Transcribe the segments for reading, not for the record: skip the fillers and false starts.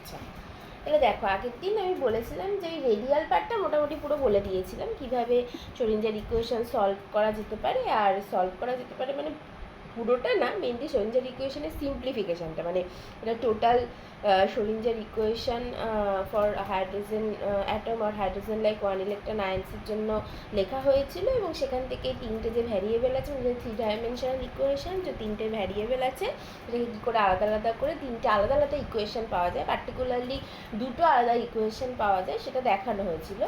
আচ্ছা, তাহলে দেখো আগের দিন আমি বলেছিলাম যে এই রেডিয়াল পার্টটা মোটামুটি পুরো বলে দিয়েছিলাম কীভাবে শোলিঞ্জার ইকুয়েশন সলভ করা যেতে পারে। আর সলভ করা যেতে পারে মানে পুরোটা না, মেনলি শোলিঞ্জার ইকুয়েশনের সিম্পলিফিকেশানটা, মানে এটা total Schrodinger equation for hydrogen atom আর হাইড্রোজেন লাইক ওয়ান ইলেকট্রন আয়ন্সের জন্য লেখা হয়েছিল। এবং সেখান থেকে তিনটে যে ভ্যারিয়েবল আছে, মানে থ্রি ডাইমেনশনাল ইকুয়েশন, যে তিনটে ভ্যারিয়েবল আছে সেটাকে কী করে আলাদা আলাদা করে তিনটে আলাদা আলাদা ইকুয়েশন পাওয়া যায়, পার্টিকুলারলি দুটো আলাদা ইকুয়েশন পাওয়া যায়, সেটা দেখানো হয়েছিল।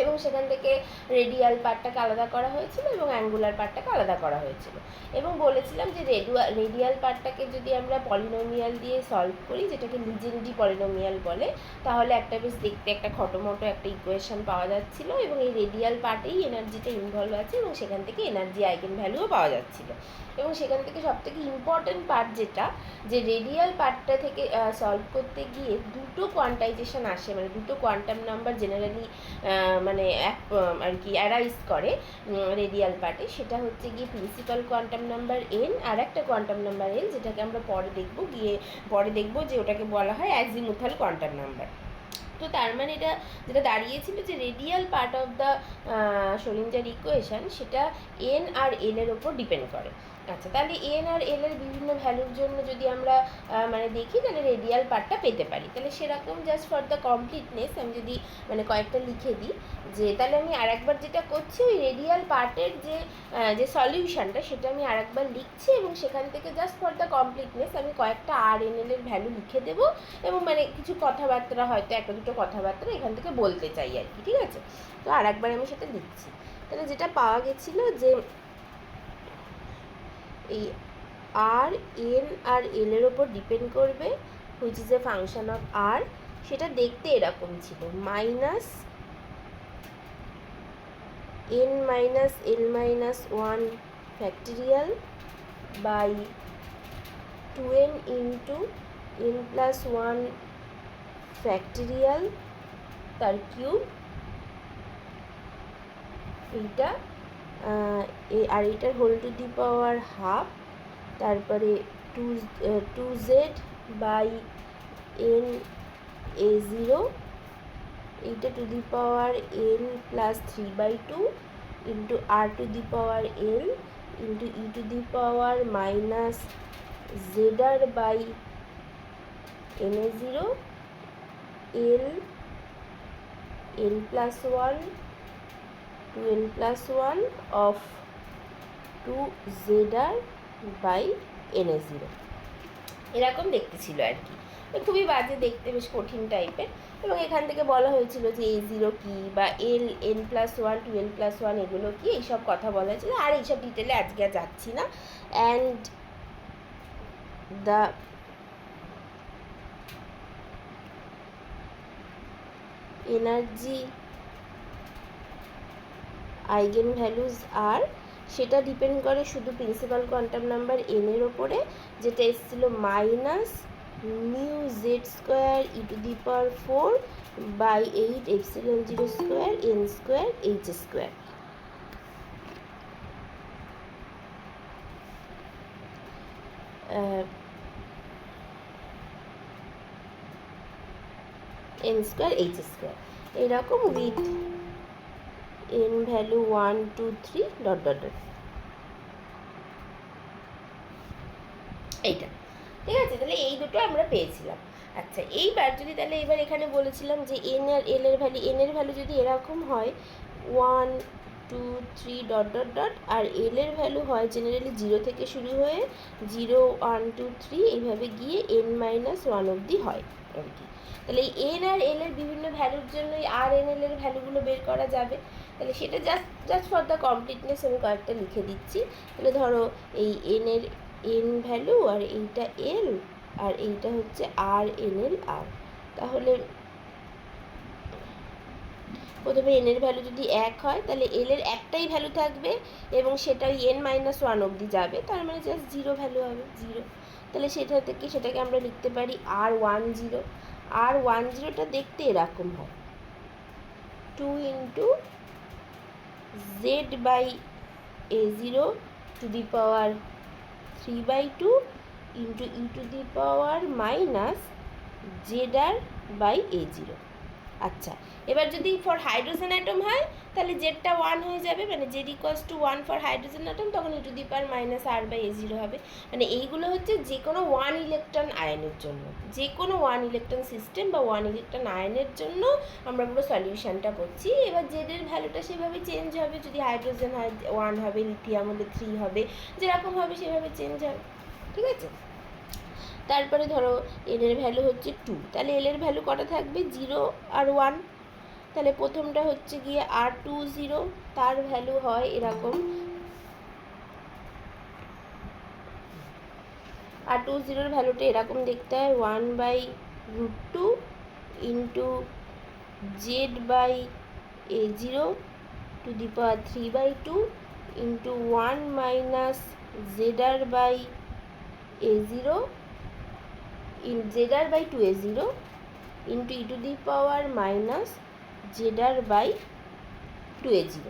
এবং সেখান থেকে রেডিয়াল পার্টটাকে আলাদা করা হয়েছিল এবং অ্যাঙ্গুলার পার্টটাকে আলাদা করা হয়েছিল। এবং বলেছিলাম যে রেডিয়াল পার্টটাকে যদি আমরা পলিনোমিয়াল দিয়ে সলভ করি, যেটাকে লিজেন্ড্রি পলিনোমিয়াল বলে, তাহলে একটা বেশ দেখতে একটা খটোমটো একটা ইকুয়েশন পাওয়া যাচ্ছিল। এবং এই রেডিয়াল পার্টেই এনার্জিটা ইনভলভ আছে এবং সেখান থেকে এনার্জি আইগেন ভ্যালুও পাওয়া যাচ্ছিল। এবং সেখান থেকে সবথেকে ইম্পর্ট্যান্ট পার্ট যেটা, যে রেডিয়াল পার্টটা থেকে সলভ করতে গিয়ে দুটো কোয়ান্টাইজেশন আসে, মানে দুটো কোয়ান্টাম নাম্বার জেনারেলি মানে আর কি অ্যারাইজ করে রেডিয়াল পার্টে। সেটা হচ্ছে গিয়ে প্রিন্সিপাল কোয়ান্টাম নাম্বার এন আর একটা কোয়ান্টাম নাম্বার এল, যেটাকে আমরা পরে দেখব যে ওটাকে বলা হয় অ্যাজিমুথাল কোয়ান্টাম নাম্বার। তো তার মানে এটা যেটা দাঁড়িয়েছিল যে radial part of the Schrodinger equation সেটা এন আর এল এর ওপর ডিপেন্ড করে। আচ্ছা, তাহলে এন আর এল এর বিভিন্ন ভ্যালুর জন্য যদি আমরা মানে দেখি, তাহলে রেডিয়াল পার্টটা পেতে পারি। তাহলে সেরকম জাস্ট ফর দ্য কমপ্লিটনেস আমি যদি মানে কয়েকটা লিখে দিই, যে তাহলে আমি আরেকবার যেটা করছি, ওই রেডিয়াল পার্টের যে সলিউশনটা সেটা আমি আরেকবার লিখছি এবং সেখান থেকে জাস্ট ফর দ্য কমপ্লিটনেস আমি কয়েকটা আর এন এল এর ভ্যালু লিখে দেবো এবং মানে কিছু কথাবার্তা, হয়তো একটা দুটো কথাবার্তা এখান থেকে বলতে চাই আর কি, ঠিক আছে? তো আরেকবার আমি সেটা লিখছি। তাহলে যেটা পাওয়া গেছিলো যে এই আর এন আর এল এর ওপর ডিপেন্ড করবে, which is a function of r, সেটা দেখতে এরকম ছিল minus n minus l minus one factorial by 2n into n plus one factorial তার কিউব, এইটা আর এটার whole to the power half, তারপরে two Z by N A zero, এইটা to the power n plus 3/2 into r to the power l into E to the power minus Z r by N A zero L plus one to L plus one of 2zr by N A zero. এরকম দেখতে ছিল আর কি, খুবই বাজে দেখতে, বেশ কঠিন টাইপের। এবং এখান থেকে বলা হয়েছিল যে এ জিরো কী, বা N plus one 2n plus one এগুলো কি, এইসব কথা বলা হয়েছিল। আর এইসব ডিটেলে আজকে আর যাচ্ছি না। And the energy eigenvalues are, সেটা ডিপেন্ড করে শুধু প্রিন্সিপাল কোয়ান্টাম নাম্বার এন এর ওপরে, যেটা এসেছিলো minus mu Z square e to the power 4 by 8 epsilon 0 square n square h square. N square h square এরকম with n value 1 2 3 dot dot dot, এইটা ঠিক আছে। তাহলে এই দুটো আমরা পেয়েছিলাম। আচ্ছা, এইবার যদি তাহলে এবার এখানে বলেছিলাম যে এন আর এল এর ভ্যালু, এন এর ভ্যালু যদি এরকম হয় 1 2 3 ডট ডট ডট, আর এল এর ভ্যালু হয় জেনারেলি 0 থেকে শুরু হয়ে 0 1 2 3 এইভাবে গিয়ে n মাইনাস 1 অবধি হয় আর কি। তাহলে এই এন আর এল এর বিভিন্ন ভ্যালুর জন্য আর এন এল এর ভ্যালুগুলো বের করা যাবে। তাহলে সেটা জাস্ট ফর দ্য কমপ্লিটনেস আমি কয়েকটা লিখে দিচ্ছি। তাহলে ধরো এই এন ভ্যালু আর এইটা এল আর এইটা হচ্ছে আর এন এল আর। তাহলে প্রথমে এন এর ভ্যালু যদি 1 হয় তাহলে এল এর একটাই ভ্যালু থাকবে এবং সেটাই n মাইনাস 1 অবধি যাবে, তার মানে জাস্ট 0 ভ্যালু হবে 0। তাহলে সেটাকে আমরা লিখতে পারি R10। R10টা দেখতে এরকম হয় 2 into Z by a0 to the power 3/2 into E to the power minus ZR/A0। আচ্ছা, এবার যদি ফর হাইড্রোজেন অ্যাটম হয় তাহলে জেডটা 1 হয়ে যাবে, মানে Z equals to 1 for hydrogen atom, তখন e⁻⁻R/A0 হবে। মানে এইগুলো হচ্ছে যে কোনো 1 ইলেকট্রন আয়নের জন্য, যে কোনো 1 ইলেকট্রন সিস্টেম বা 1 ইলেকট্রন আয়নের জন্য আমরা পুরো সলিউশনটা করছি। এবার জেডের ভ্যালুটা সেভাবে চেঞ্জ হবে, যদি হাইড্রোজেন হয় 1 হবে, লিথিয়াম হলে 3 হবে, যেরকম হবে সেভাবে চেঞ্জ হবে, ঠিক আছে। তারপরে ধরো এল এর ভ্যালু হচ্ছে 2, তাহলে এল এর ভ্যালু কটা থাকবে, 0 আর 1। তাহলে প্রথমটা হচ্ছে গিয়ে R20, তার ভ্যালু হয় এরকম, R20 ভ্যালুটা এরকম দেখতে হয়, 1/√2 into Z/A0 to the power 3/2 into 1 minus ZR/A0 ZR/2A0 into e⁻ZR/2A0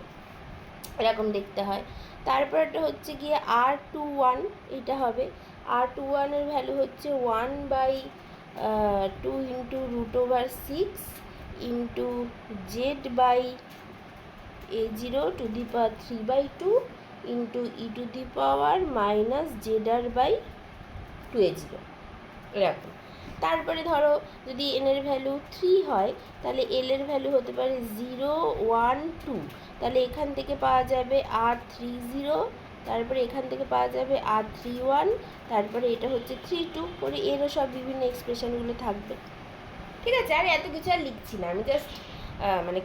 এরকম দেখতে হয়। তারপরটা হচ্ছে গিয়ে R21, এটা হবে R21 এর ভ্যালু হচ্ছে 1/2 into √6 into Z/A0 to the power 3/2 into e⁻ZR/2A0 এরকম। তারপরে ধরো যদি এন এর ভ্যালু 3 হয় তাহলে এল এর ভ্যালু হতে পারে 0, 1, 2, তাহলে এখান থেকে পাওয়া যাবে R30, তারপরে এখান থেকে পাওয়া যাবে R31, তারপরে এটা হচ্ছে 32 করে এরও সব বিভিন্ন এক্সপ্রেশনগুলো থাকবে, ঠিক আছে। আর এত কিছু আর লিখছি না, আমি জাস্ট মানে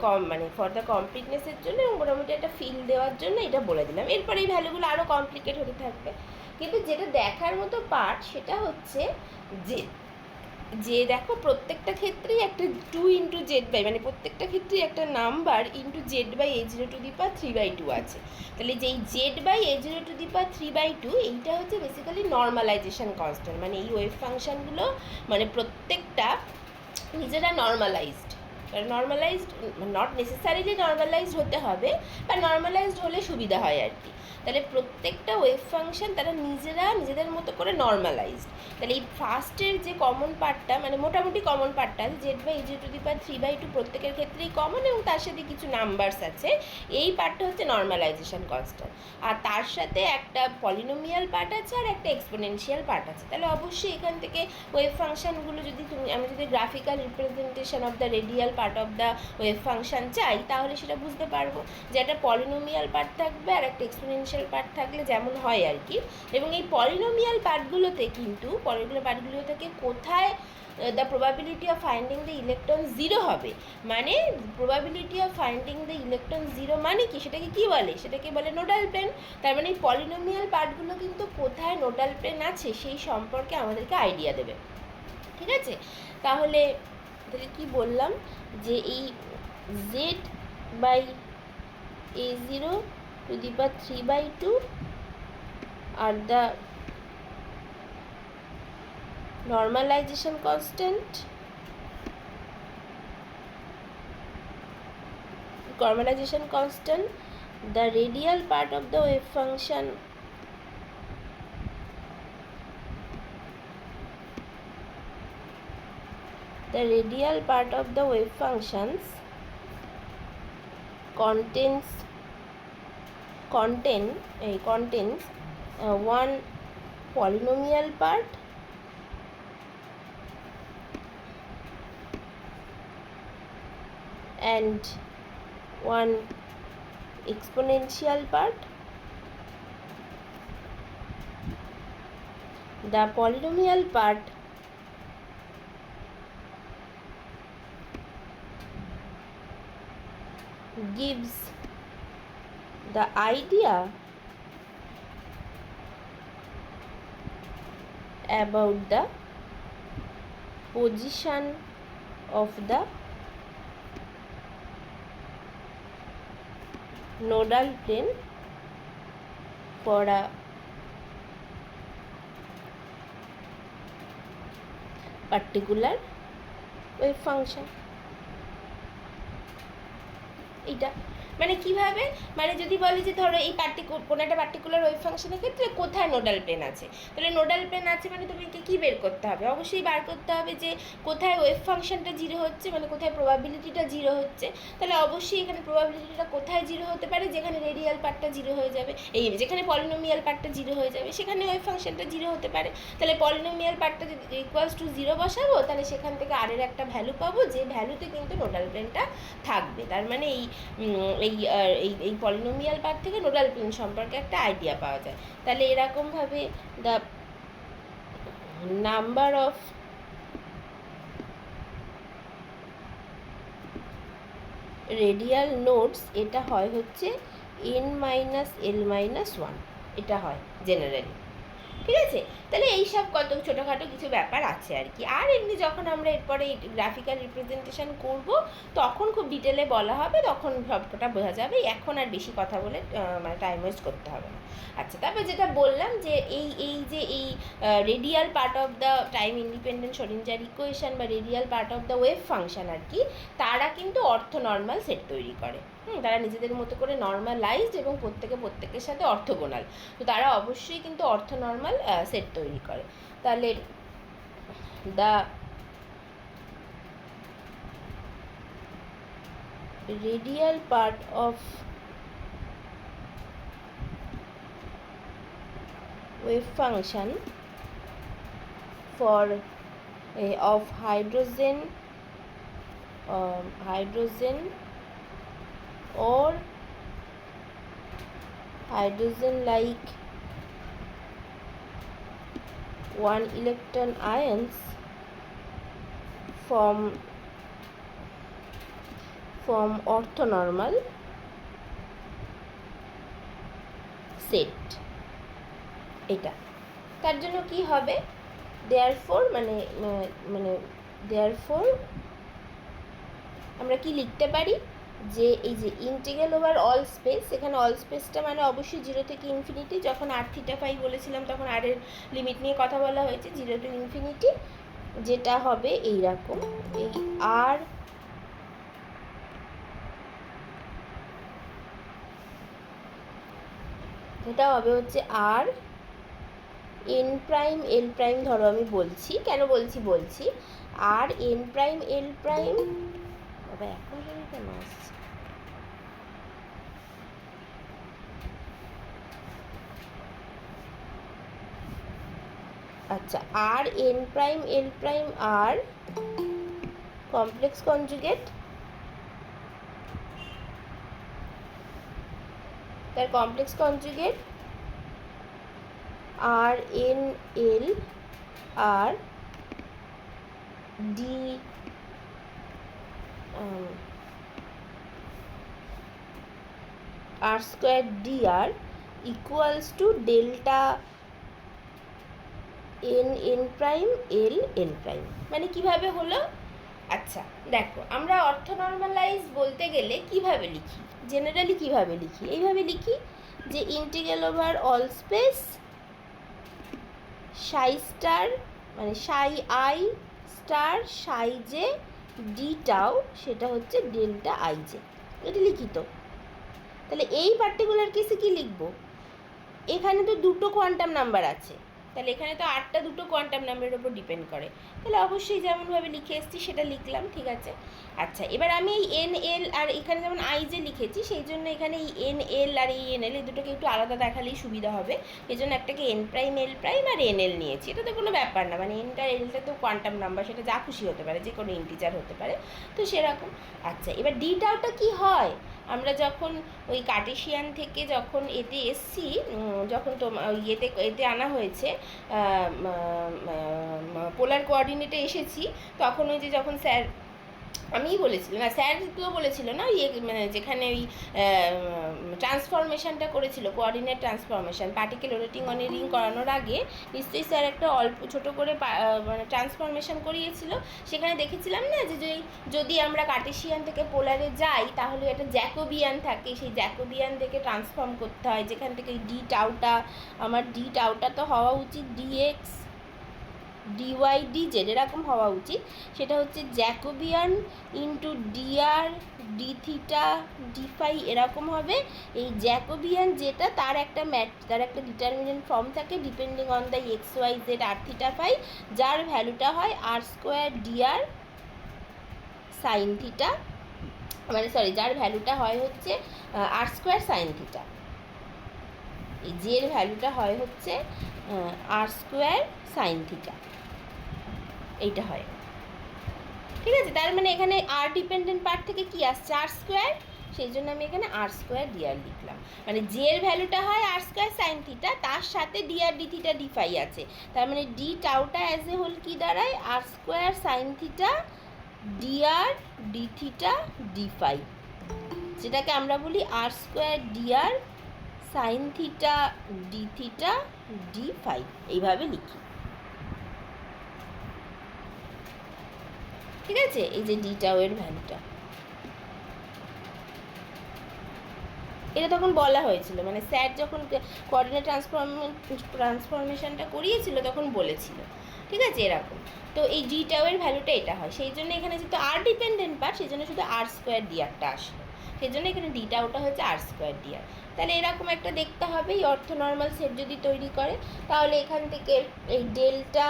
ফর দ্য কমপ্লিটনেসের জন্য মোটামুটি একটা ফিল দেওয়ার জন্য এটা বলে দিলাম। এরপরে এই ভ্যালুগুলো আরও কমপ্লিকেট হতে থাকবে, কিন্তু যেটা দেখার মতো পার্ট সেটা হচ্ছে যে দেখো প্রত্যেকটা ক্ষেত্রেই একটা 2 ইন্টু Z/, মানে প্রত্যেকটা ক্ষেত্রেই একটা number into Z/A0 to the power 3/2 আছে। তাহলে যেই Z/A0 টু দি পাওয়ার 3/2 এইটা হচ্ছে বেসিক্যালি নর্মালাইজেশন কনস্ট্যান্ট, মানে এই ওয়েভ ফাংশনগুলো মানে প্রত্যেকটা নিজেরা normalised, normalised not necessarily normalised হতে হবে, বা নর্মালাইজড হলে সুবিধা হয় আর কি। তাহলে প্রত্যেকটা ওয়েভ ফাংশন তারা নিজেরা নিজেদের মতো করে নর্মালাইজড। তাহলে এই ফার্স্টের যে কমন পার্টটা, মানে মোটামুটি কমন পার্টটা Z/A0 টু দি পাওয়ার 3/2 প্রত্যেকের ক্ষেত্রেই কমন, এবং তার সাথে কিছু নাম্বারস আছে, এই পার্টটা হচ্ছে নর্মালাইজেশন কনস্ট্যান্ট। আর তার সাথে একটা পলিনোমিয়াল পার্ট আছে আর একটা এক্সপোনেনশিয়াল পার্ট আছে। তাহলে অবশ্যই এখান থেকে ওয়েভ ফাংশনগুলো যদি আমি যদি graphical representation of the radial part of the wave function চাই, তাহলে সেটা বুঝতে পারবো যে একটা পলিনোমিয়াল পার্ট থাকবে আর একটা এক্সপোনেনশিয়াল পার্ট থাকলে যেমন হয় আর কি। এবং এই পলিনোমিয়াল পার্টগুলোতে কিন্তু পার্টগুলো থেকে কোথায় the probability of finding the electron 0 হবে, মানে probability of finding the electron 0 মানে কি, সেটাকে কি বলে, সেটাকে বলে নোডাল প্লেন। তার মানে এই পলিনোমিয়াল পার্টগুলো কিন্তু কোথায় নোডাল প্লেন আছে সেই সম্পর্কে আমাদেরকে আইডিয়া দেবে, ঠিক আছে। তাহলে কি বললাম, যে এই Z/A0 to the power 3/2 are the normalization constant, the radial part of the wave function contains one polynomial part and one exponential part. The polynomial part gives the idea about the position of the nodal plane for a particular wave function. এটা মানে কিভাবে, মানে যদি বলি যে ধরো এই কোনো একটা পার্টিকুলার ওয়েভ ফাংশনের ক্ষেত্রে কোথায় নোডাল প্লেন আছে, তাহলে নোডাল প্লেন আছে মানে তোমাকে কী বের করতে হবে, অবশ্যই বার করতে হবে যে কোথায় ওয়েভ ফাংশনটা জিরো হচ্ছে, মানে কোথায় প্রবাবিলিটিটা জিরো হচ্ছে। তাহলে অবশ্যই এখানে প্রবাবিলিটিটা কোথায় জিরো হতে পারে, যেখানে রেডিয়াল পার্টটা জিরো হয়ে যাবে, এই যেখানে পলিনোমিয়াল পার্টটা জিরো হয়ে যাবে সেখানে ওয়েভ ফাংশনটা জিরো হতে পারে। তাহলে পলিনোমিয়াল পার্টটা যদি ইকুয়ালস টু জিরো বসাবো, তাহলে সেখান থেকে আর এর একটা ভ্যালু পাবো, যে ভ্যালুতে কিন্তু নোডাল প্লেনটা থাকবে। তার মানে এই এই এই পলিনোমিয়াল পার্ট থেকে নোডাল প্লেন সম্পর্কে একটা আইডিয়া পাওয়া যায়। তাহলে এরকমভাবে the number of radial nodes, এটা হয় হচ্ছে n-l-1, এটা হয় জেনারেলি। ঠিক আছে, তাহলে এইসব কত ছোটোখাটো কিছু ব্যাপার আছে আর কি। আর এমনি যখন আমরা এরপরে গ্রাফিক্যাল রিপ্রেজেন্টেশন করব তখন খুব ডিটেলে বলা হবে, তখন সবটা বোঝা যাবে। এখন আর বেশি কথা বলে মানে টাইম ওয়েস্ট করতে হবে না। আচ্ছা, তারপর যেটা বললাম যে এই radial part of the time independent Schrodinger equation বা radial part of the wave function আর কি, তারা কিন্তু অর্থনর্মাল সেট তৈরি করে। তারা নিজেদের মতো করে নর্মালাইজড এবং প্রত্যেকের সাথে অর্থগোনাল, তো তারা অবশ্যই কিন্তু অর্থনর্মাল সেট তৈরি করে। তাহলে the radial part of wave function for of hydrogen or hydrogen like 1 electron ions from orthonormal set, এটা তার জন্য কি হবে, therefore therefore আমরা কি লিখতে পারি যে এই যে ইন্টিগ্রাল ওভার অল স্পেস, এখানে অল স্পেসটা মানে অবশ্যই 0 থেকে ইনফিনিটি। যখন r θ বলেছিলাম তখন r এর লিমিট নিয়ে কথা বলা হয়েছে, 0 টু ইনফিনিটি, যেটা হবে এইরকম, এই r এটা হবে হচ্ছে r n prime l prime, ধরো আমি বলছি কেন বলছি r n prime l prime, বাবা এখন কেন আসছে, আচ্ছা r n prime l prime r complex conjugate, তার complex conjugate r n l r d r square dr equals to delta n n prime l n prime. মানে কিভাবে হলো, আচ্ছা দেখো আমরা অর্থনর্মালাইজ বলতে গেলে কিভাবে লিখি, জেনারেলি কিভাবে লিখি, এইভাবে লিখি যে ইন্টিগ্রাল ওভার অল স্পেস সাই স্টার মানে সাই I star Sai J D tau, সেটা হচ্ছে ডেল্টা আই জে, এটা লিখি তো। তাহলে এই পার্টিকুলার কেসে কি লিখবো, এখানে তো দুটো কোয়ান্টাম নাম্বার আছে, তাহলে এখানে তো আটটা দুটো কোয়ান্টাম নাম্বারের উপর ডিপেন্ড করে, তাহলে অবশ্যই যেমনভাবে লিখে এসেছি সেটা লিখলাম, ঠিক আছে। আচ্ছা এবার আমি এই এন এল আর এখানে যেমন আই যে লিখেছি, সেই জন্য এখানে এই এন এল আর এই এন এল এই দুটোকে একটু আলাদা দেখালেই সুবিধা হবে, এই জন্য একটাকে এন প্রাইম এল প্রাইম আর এন এল নিয়েছি। এটা তো কোনো ব্যাপার না, মানে এনটা এলটা তো কোয়ান্টাম নাম্বার, সেটা যা খুশি হতে পারে, যে কোনো ইন্টিজার হতে পারে, তো সেরকম। আচ্ছা এবার ডি টাউটা কী হয়, আমরা যখন ওই কার্টেশিয়ান থেকে যখন এতে এসছি, যখন তো এতে আনা হয়েছে পোলার কোঅর্ডিনেটে এসেছি, তখন ওই যে যখন স্যার আমিই বলেছিলাম না, স্যার তো বলেছিল না, মানে যেখানে ওই ট্রান্সফরমেশনটা করেছিল, coordinate transformation, particle rotating on a ring করানোর আগে নিশ্চয়ই স্যার একটা অল্প ছোটো করে মানে ট্রান্সফরমেশন করিয়েছিল। সেখানে দেখেছিলাম না যে যদি আমরা কার্টেশিয়ান থেকে পোলারে যাই তাহলে একটা জ্যাকোবিয়ান থাকে, সেই জ্যাকোবিয়ান থেকে ট্রান্সফর্ম করতে হয়, যেখান থেকে ডি টাউটা, আমার ডি টাউটা তো হওয়া উচিত ডিএক্স ডিওয়াই ডিজেড এরকম হওয়া উচিত, সেটা হচ্ছে Jacobian into dr d theta d phi এরকম হবে। এই জ্যাকোবিয়ান যেটা তার একটা ডিটারমিনেন্ট ফর্ম থাকে depending on the x Y Z R theta phi, যার ভ্যালুটা হয় R square DR sine theta, মানে সরি যার ভ্যালুটা হয় হচ্ছে আর স্কোয়ার সাইন থিটা। এই জের ভ্যালুটা হয় হচ্ছে আর স্কোয়ার সাইন থিটা, এইটা হয়। ঠিক আছে, তার মানে এখানে আর ডিপেন্ডেন্ট পার্ট থেকে কি আসছে আর স্কোয়ার, সেই জন্য আমি এখানে আর স্কোয়ার ডিআর লিখলাম। মানে জের ভ্যালুটা হয় আর স্কোয়ার সাইন থিটা, তার সাথে d r d theta d phi আছে, তার মানে ডি টাউটা অ্যাজ এ হোল কি দাঁড়ায় r square sine theta d r d theta d phi, যেটাকে আমরা বলি r square DR sine theta d theta d phi, এইভাবে লিখি। ঠিক আছে, এই যে ডি টাউয়ের ভ্যালুটা, এটা তখন বলা হয়েছিল, মানে স্যার যখন কোঅর্ডিনেট ট্রান্সফরমেশনটা করিয়েছিল তখন বলেছিল। ঠিক আছে, এরকম। তো এই ডি টাউয়ের ভ্যালুটা এটা হয়, সেই জন্য এখানে যেহেতু আর ডিপেন্ডেন্ট পার্ট সেই জন্য শুধু আর স্কোয়ার ডিআরটা আসলো, সেই জন্য এখানে ডি টাউটা হচ্ছে আর স্কোয়ার ডিআর। তাহলে এরকম একটা দেখতে হবে এই অর্থনর্মাল সেট যদি তৈরি করে, তাহলে এখান থেকে এই delta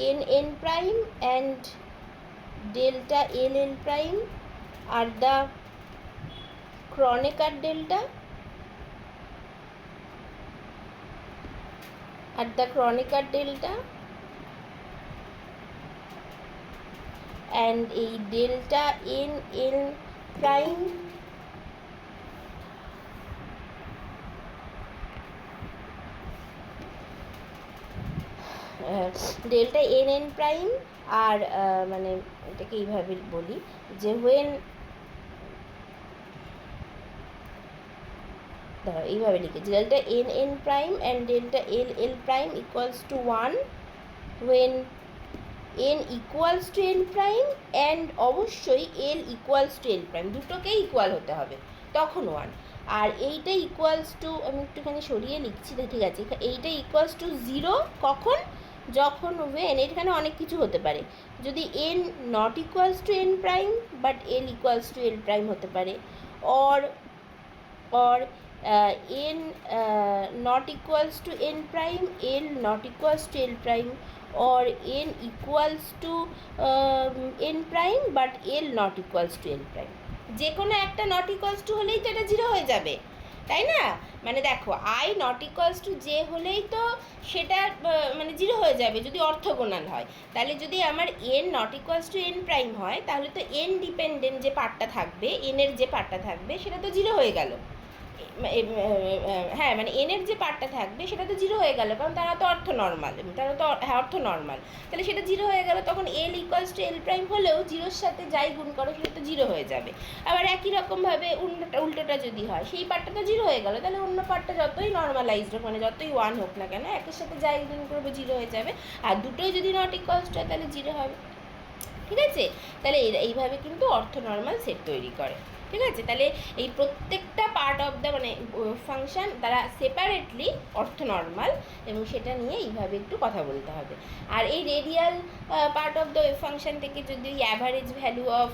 N N prime and delta L L prime are the Kronecker delta at the Kronecker delta and a delta n n prime delta N N prime আর মানে এটাকে এইভাবে বলি যে when ধরো এইভাবে লিখেছি delta N N prime and delta L L prime equals to 1 when n equals to l prime and অবশ্যই l equals to l prime, দুটোকেই ইকুয়াল হতে হবে তখন 1। আর এইটা ইকুয়ালস টু, আমি একটুখানি সরিয়ে লিখছি, ঠিক আছে, এইটা ইকুয়ালস টু 0 কখন, যখন ওয়েন এখানে অনেক কিছু হতে পারে, যদি N not equals two N prime but L equals to l prime হতে পারে, or or n not equals to n prime, l not equals to l prime, or n equals to n prime but l not equals to l prime, যে কোনো একটা not equals two হলেই তো এটা 0 হয়ে যাবে, তাই না? মানে দেখো I not equals two J হলেই তো সেটা মানে 0 হয়ে যাবে যদি অর্থগোনাল হয়। তাহলে যদি আমার N not equals two N prime হয় তাহলে তো এন ডিপেন্ডেন্ট যে পার্টটা থাকবে, এনের যে পার্টটা থাকবে সেটা তো 0 হয়ে গেল। হ্যাঁ, মানে এনের যে পার্টটা থাকবে সেটা তো 0 হয়ে গেল, কারণ তারা তো অর্থনর্মাল, তারা তো অর্থনর্মাল, তাহলে সেটা 0 হয়ে গেল। তখন এল ইকুয়ালস টু এল প্রাইম হলেও 0-র সাথে যাই গুণ করো সেটা তো 0 হয়ে যাবে। আবার একই রকমভাবে উল্টোটা যদি হয়, সেই পার্টটা তো 0 হয়ে গেল, তাহলে অন্য পার্টটা যতই নর্মালাইজড হোক, মানে যতই 1 হোক না কেন, একের সাথে যাই গুণ করবো 0 হয়ে যাবে। আর দুটোই যদি নট ইকুয়ালস টু হয় তাহলে 0 হবে। ঠিক আছে, তাহলে এইভাবে কিন্তু অর্থনর্মাল সেট তৈরি করে। ঠিক আছে, তাহলে এই প্রত্যেকটা পার্ট অফ দ্য মানে ফাংশন তারা সেপারেটলি অর্থনর্মাল, এবং সেটা নিয়ে এইভাবে একটু কথা বলতে হবে। আর এই radial part of the function থেকে যদি অ্যাভারেজ ভ্যালু অফ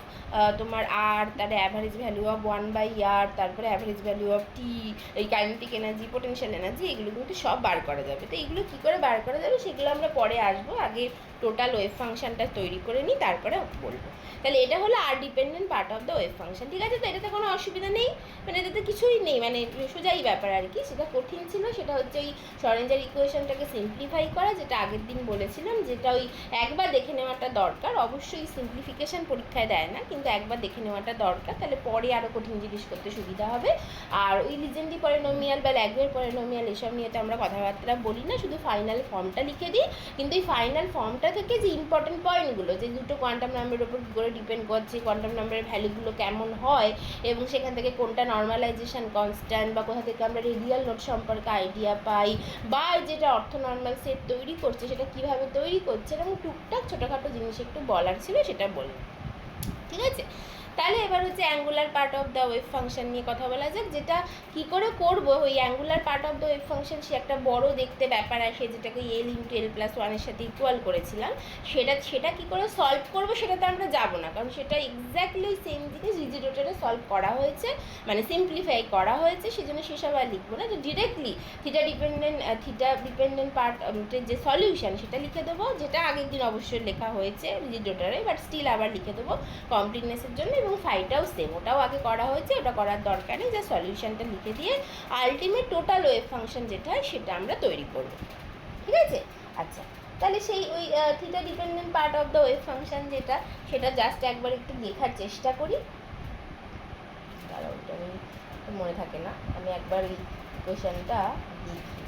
তোমার আর, তার অ্যাভারেজ ভ্যালু অফ 1/r, তারপরে অ্যাভারেজ ভ্যালু অফ টি, এই কাইনেটিক এনার্জি, পোটেনশিয়াল এনার্জি, এগুলো কিন্তু সব বার করা যাবে। তো এগুলো কী করে বার করা যাবে সেগুলো আমরা পরে আসবো, আগে টোটাল ওয়েভ ফাংশনটা তৈরি করে নিই, তারপরে বলবো। তাহলে এটা হলো r dependent part of the wave function. ঠিক আছে, তো এটাতে কোনো অসুবিধা নেই, মানে এটাতে কিছুই নেই, মানে সোজাই ব্যাপার আর কি। সেটা কঠিন ছিল সেটা হচ্ছে ওই শরেঞ্জার ইকুয়েশনটাকে সিম্পলিফাই করা, যেটা আগের দিন বলেছিলাম, যেটা ওই একবার দেখে নেওয়াটা দরকার। অবশ্যই সিম্পলিফিকেশান পরীক্ষায় দেয় না, কিন্তু একবার দেখে নেওয়াটা দরকার, তাহলে পরে আরও কঠিন জিনিস করতে সুবিধা হবে। আর ওই লিজেন্ডি পলিনোমিয়াল বা ল্যাগুয়ের পলিনোমিয়াল এসব নিয়ে তো আমরা কথাবার্তা বলি না, শুধু ফাইনাল ফর্মটা লিখে দিই। কিন্তু এই ফাইনাল ফর্মটা থেকে যে ইম্পর্টেন্ট পয়েন্টগুলো, যে দুটো কোয়ান্টাম নাম্বারের উপর কী করে ডিপেন্ড করছে, কোয়ান্টাম নাম্বারের ভ্যালুগুলো কেমন হয়, এবং সেখান থেকে কোনটা নর্মালাইজেশন কনস্ট্যান্ট, বা কোথা থেকে আমরা রেডিয়াল নোট সম্পর্কে আইডিয়া পাই, বা যেটা অর্থনর্মাল সেট তৈরি করছে সেটা কীভাবে তৈরি করছে, এবং টুকটাক ছোটোখাটো জিনিস একটু বলার ছিল, সেটা বললাম। ঠিক আছে, তাহলে এবার হচ্ছে angular part of the wave function নিয়ে কথা বলা যাক, যেটা কি করে করব। ওই angular part of the wave function সে একটা বড় দেখতে ব্যাপার আসে, যেটাকে এল ইন্টু এল প্লাস ওয়ানের সাথে ইকুয়াল করেছিলাম, সেটা কি করে সলভ করবো সেটাতে আমরা যাব না, কারণ সেটা এক্স্যাক্টলি সেম জিনিস রিজিড রোটারে সলভ করা হয়েছে, মানে সিম্পলিফাই করা হয়েছে, সেজন্য সেসব আর লিখবো না। তো ডিরেক্টলি থিটা ডিপেন্ডেন্ট পার্টের যে সলিউশন সেটা লিখে দেবো, যেটা আগের দিন অবশ্যই লেখা হয়েছে রিজিড রোটারে, বাট স্টিল আবার লিখে দেবো কমপ্লিটনেসের জন্য। এবং ফাইটাও সেম, ওটাও আগে করা হয়েছে, ওটা করার দরকার নেই, যা সলিউশনটা লিখে দিয়ে আলটিমেট টোটাল ওয়েভ ফাংশন যেটা হয় সেটা আমরা তৈরি করব। ঠিক আছে? আচ্ছা, তাহলে সেই ওই theta dependent part of the wave function যেটা, সেটা জাস্ট একবার একটু লেখার চেষ্টা করি। ওটা আমি মনে থাকে না, আমি একবার ওই কোয়েশনটা লিখি।